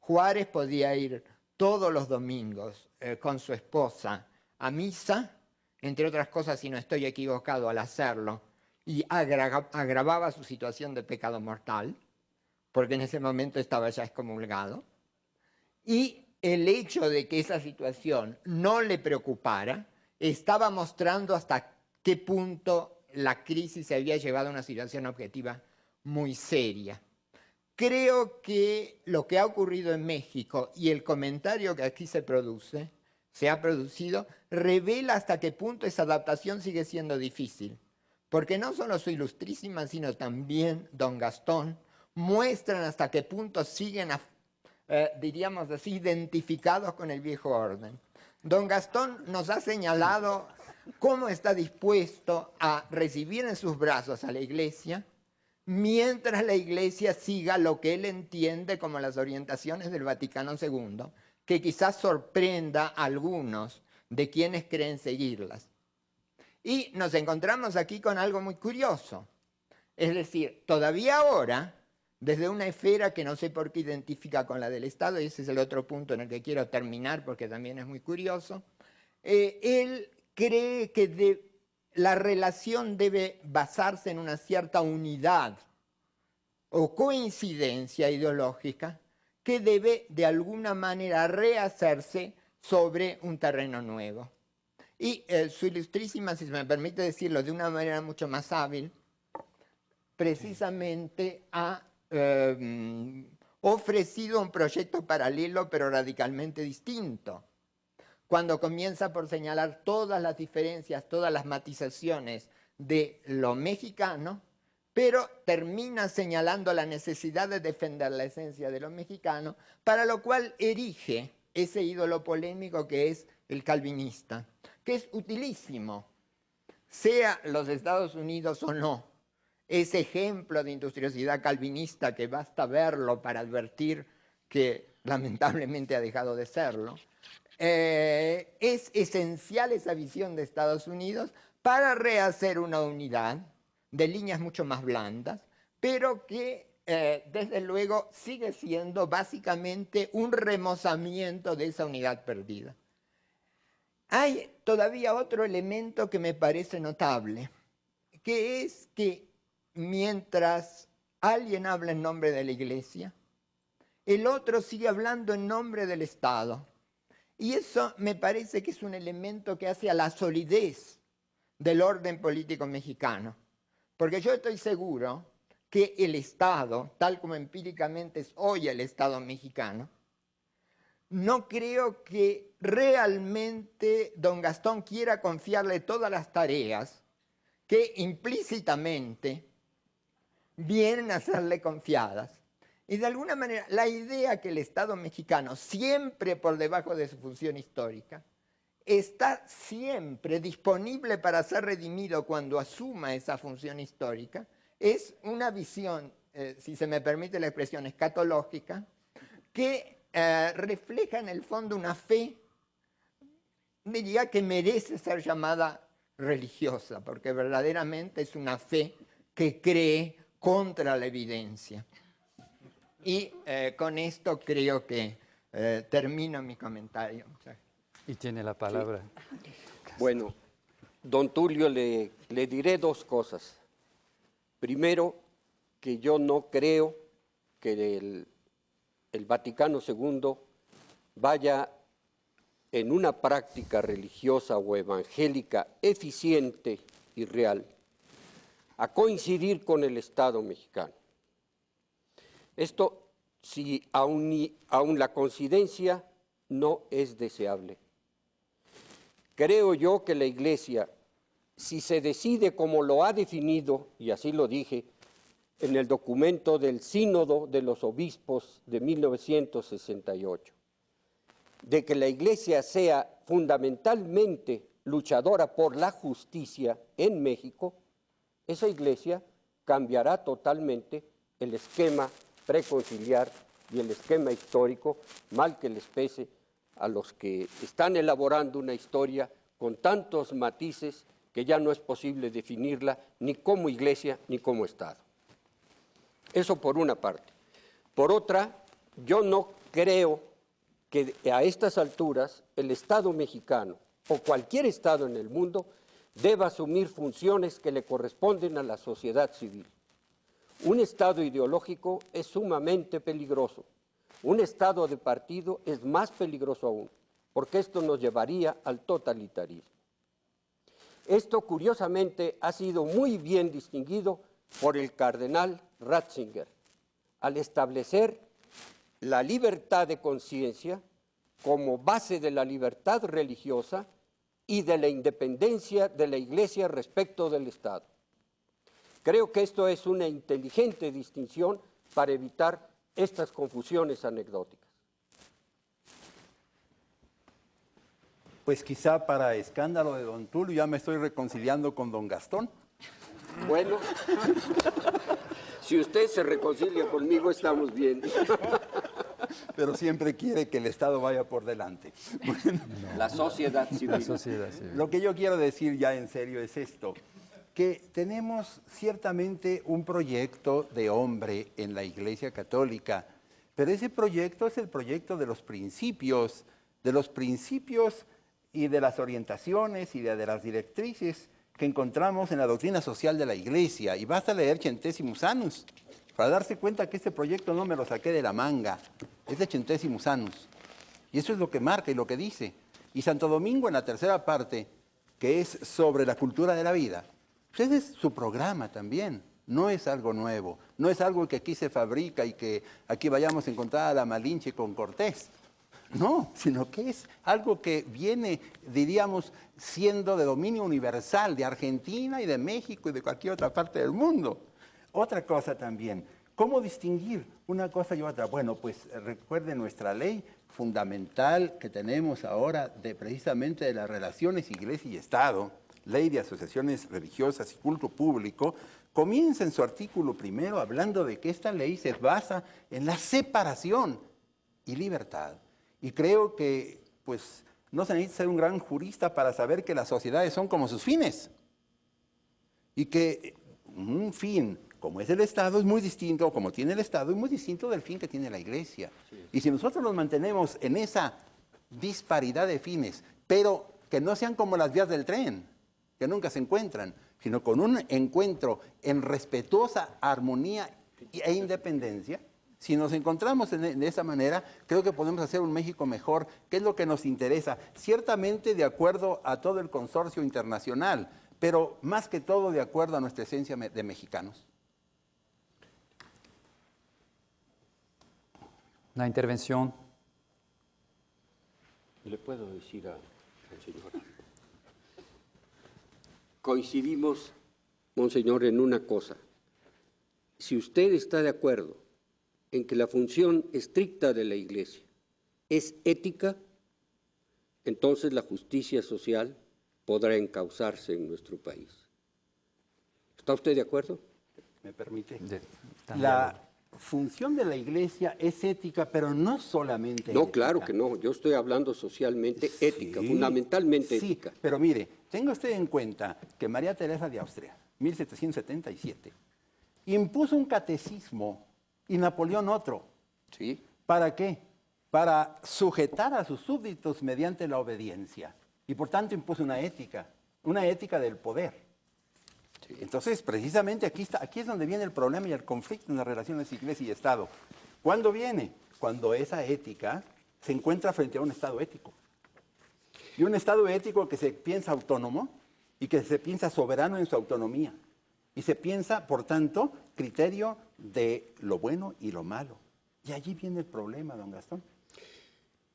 Juárez podía ir todos los domingos con su esposa a misa, entre otras cosas, si no estoy equivocado al hacerlo, y agravaba su situación de pecado mortal, porque en ese momento estaba ya excomulgado, y el hecho de que esa situación no le preocupara estaba mostrando hasta qué punto la crisis se había llevado a una situación objetiva muy seria. Creo que lo que ha ocurrido en México y el comentario que aquí se ha producido, revela hasta qué punto esa adaptación sigue siendo difícil. Porque no solo su ilustrísima, sino también don Gastón, muestran hasta qué punto siguen, diríamos así, identificados con el viejo orden. Don Gastón nos ha señalado cómo está dispuesto a recibir en sus brazos a la Iglesia, mientras la Iglesia siga lo que él entiende como las orientaciones del Vaticano II, que quizás sorprenda a algunos de quienes creen seguirlas. Y nos encontramos aquí con algo muy curioso. Es decir, todavía ahora, desde una esfera que no sé por qué identifica con la del Estado, y ese es el otro punto en el que quiero terminar porque también es muy curioso, él cree que la relación debe basarse en una cierta unidad o coincidencia ideológica que debe de alguna manera rehacerse sobre un terreno nuevo. Y su ilustrísima, si se me permite decirlo de una manera mucho más hábil, precisamente ha ofrecido un proyecto paralelo pero radicalmente distinto. Cuando comienza por señalar todas las diferencias, todas las matizaciones de lo mexicano, pero termina señalando la necesidad de defender la esencia de lo mexicano, para lo cual erige ese ídolo polémico que es el calvinista, que es utilísimo, sea los Estados Unidos o no. Ese ejemplo de industriosidad calvinista que basta verlo para advertir que lamentablemente ha dejado de serlo, es esencial esa visión de Estados Unidos para rehacer una unidad de líneas mucho más blandas, pero que desde luego sigue siendo básicamente un remozamiento de esa unidad perdida. Hay todavía otro elemento que me parece notable, que es que mientras alguien habla en nombre de la Iglesia, el otro sigue hablando en nombre del Estado. Y eso me parece que es un elemento que hace a la solidez del orden político mexicano. Porque yo estoy seguro que el Estado, tal como empíricamente es hoy el Estado mexicano, no creo que realmente don Gastón quiera confiarle todas las tareas que implícitamente vienen a serle confiadas. Y de alguna manera, la idea que el Estado mexicano, siempre por debajo de su función histórica, está siempre disponible para ser redimido cuando asuma esa función histórica, es una visión, si se me permite la expresión, escatológica, que refleja en el fondo una fe, diría que merece ser llamada religiosa, porque verdaderamente es una fe que cree contra la evidencia. Y con esto creo que termino mi comentario. Y tiene la palabra. Sí. Bueno, don Tulio, le diré dos cosas. Primero, que yo no creo que el Vaticano II vaya en una práctica religiosa o evangélica eficiente y real a coincidir con el Estado mexicano. Esto, si aún la coincidencia no es deseable. Creo yo que la Iglesia, si se decide como lo ha definido, y así lo dije, en el documento del Sínodo de los Obispos de 1968, de que la Iglesia sea fundamentalmente luchadora por la justicia en México, esa Iglesia cambiará totalmente el esquema preconciliar y el esquema histórico, mal que les pese a los que están elaborando una historia con tantos matices que ya no es posible definirla ni como Iglesia ni como Estado. Eso por una parte. Por otra, yo no creo que a estas alturas el Estado mexicano o cualquier Estado en el mundo deba asumir funciones que le corresponden a la sociedad civil. Un Estado ideológico es sumamente peligroso. Un Estado de partido es más peligroso aún, porque esto nos llevaría al totalitarismo. Esto, curiosamente, ha sido muy bien distinguido por el cardenal Ratzinger, al establecer la libertad de conciencia como base de la libertad religiosa y de la independencia de la Iglesia respecto del Estado. Creo que esto es una inteligente distinción para evitar estas confusiones anecdóticas. Pues quizá para escándalo de don Tulio ya me estoy reconciliando con don Gastón. Bueno, si usted se reconcilia conmigo, estamos bien. Pero siempre quiere que el Estado vaya por delante. Bueno, la sociedad civil. La sociedad civil. Lo que yo quiero decir ya en serio es esto, que tenemos ciertamente un proyecto de hombre en la Iglesia Católica, pero ese proyecto es el proyecto de los principios y de las orientaciones y de las directrices que encontramos en la doctrina social de la Iglesia. Y basta leer Centesimus Annus para darse cuenta que este proyecto no me lo saqué de la manga, es de Centesimus Annus. Y eso es lo que marca y lo que dice. Y Santo Domingo en la tercera parte, que es sobre la cultura de la vida, pues ese es su programa también. No es algo nuevo, no es algo que aquí se fabrica y que aquí vayamos a encontrar a la Malinche con Cortés. No, sino que es algo que viene, diríamos, siendo de dominio universal de Argentina y de México y de cualquier otra parte del mundo. Otra cosa también, ¿cómo distinguir una cosa y otra? Bueno, pues recuerden nuestra ley fundamental que tenemos ahora precisamente de las relaciones Iglesia y Estado, Ley de Asociaciones Religiosas y Culto Público, comienza en su artículo primero hablando de que esta ley se basa en la separación y libertad. Y creo que, pues, no se necesita ser un gran jurista para saber que las sociedades son como sus fines. Y que un fin, como es el Estado, es muy distinto, como tiene el Estado, es muy distinto del fin que tiene la Iglesia. Sí. Y si nosotros nos mantenemos en esa disparidad de fines, pero que no sean como las vías del tren, que nunca se encuentran, sino con un encuentro en respetuosa armonía e independencia, si nos encontramos de esa manera, creo que podemos hacer un México mejor, que es lo que nos interesa, ciertamente de acuerdo a todo el consorcio internacional, pero más que todo de acuerdo a nuestra esencia de mexicanos. La intervención. Le puedo decir al señor. Coincidimos, monseñor, en una cosa. Si usted está de acuerdo en que la función estricta de la Iglesia es ética, entonces la justicia social podrá encauzarse en nuestro país. ¿Está usted de acuerdo? ¿Me permite? La función de la Iglesia es ética, pero no solamente No, ética. claro que no. Yo estoy hablando socialmente ética, fundamentalmente ética. Sí, pero mire, tenga usted en cuenta que María Teresa de Austria, 1777, impuso un catecismo y Napoleón otro. ¿Sí? ¿Para qué? Para sujetar a sus súbditos mediante la obediencia. Y por tanto impuso una ética del poder. Sí. Entonces, precisamente aquí es donde viene el problema y el conflicto en las relaciones Iglesia y Estado. ¿Cuándo viene? Cuando esa ética se encuentra frente a un Estado ético. Y un Estado ético que se piensa autónomo y que se piensa soberano en su autonomía. Y se piensa, por tanto, criterio de lo bueno y lo malo. Y allí viene el problema, don Gastón.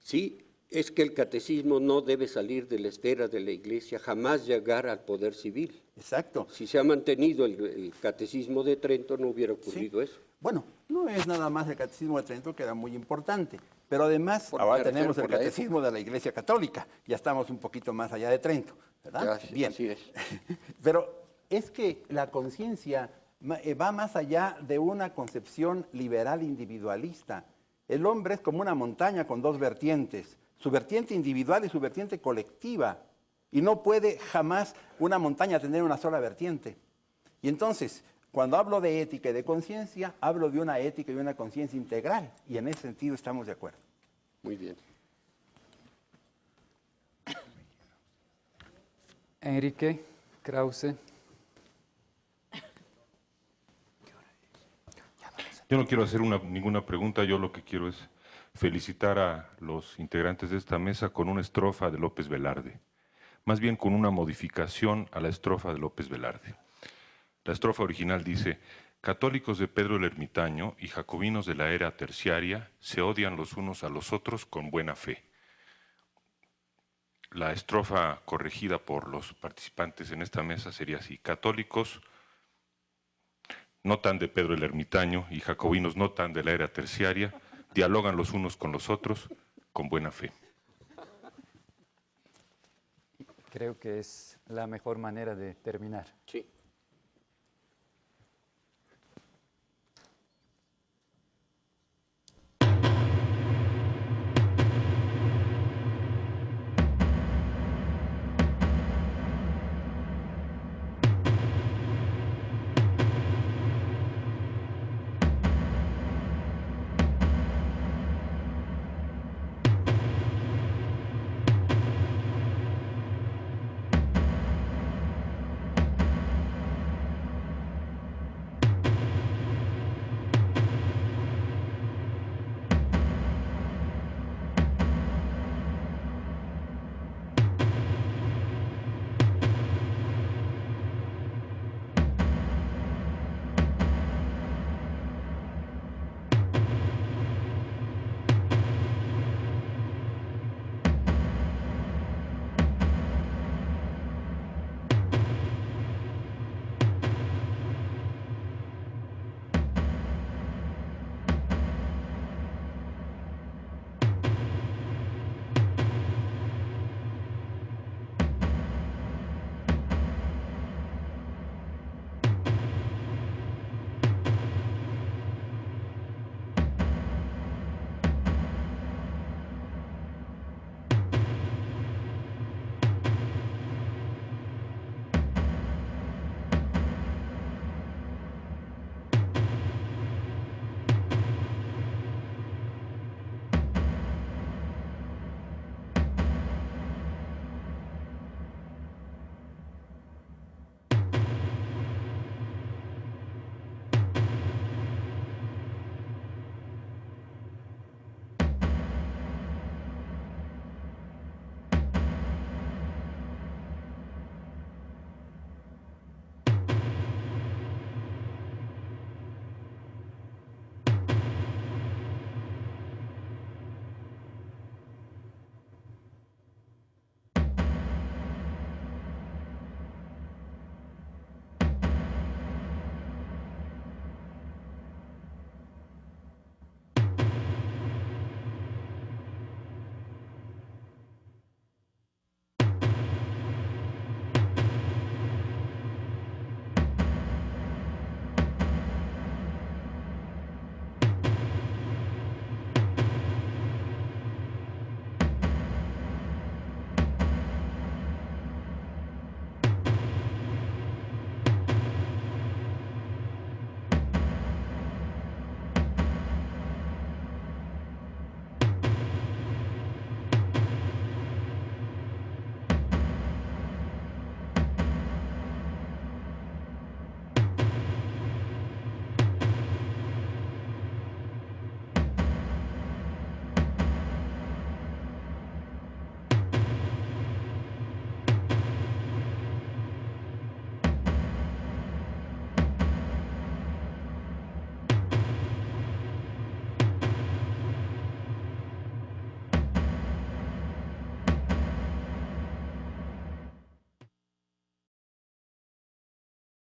Sí, es que el catecismo no debe salir de la esfera de la Iglesia, jamás llegar al poder civil. Exacto. Si se ha mantenido el catecismo de Trento, no hubiera ocurrido eso. Bueno, no es nada más el catecismo de Trento, que era muy importante, pero además ahora tenemos el catecismo de la Iglesia Católica. Ya estamos un poquito más allá de Trento, ¿verdad? Ya, bien. Así es. Pero es que la conciencia va más allá de una concepción liberal individualista. El hombre es como una montaña con dos vertientes, su vertiente individual y su vertiente colectiva. Y no puede jamás una montaña tener una sola vertiente. Y entonces, cuando hablo de ética y de conciencia, hablo de una ética y una conciencia integral. Y en ese sentido estamos de acuerdo. Muy bien. Enrique. Krause. Yo no quiero hacer ninguna pregunta, yo lo que quiero es felicitar a los integrantes de esta mesa con una estrofa de López Velarde, más bien con una modificación a la estrofa de López Velarde. La estrofa original dice: católicos de Pedro el Ermitaño y jacobinos de la era terciaria se odian los unos a los otros con buena fe. La estrofa corregida por los participantes en esta mesa sería así: católicos no tan de Pedro el Ermitaño y jacobinos no tan de la era terciaria, dialogan los unos con los otros con buena fe. Creo que es la mejor manera de terminar. Sí.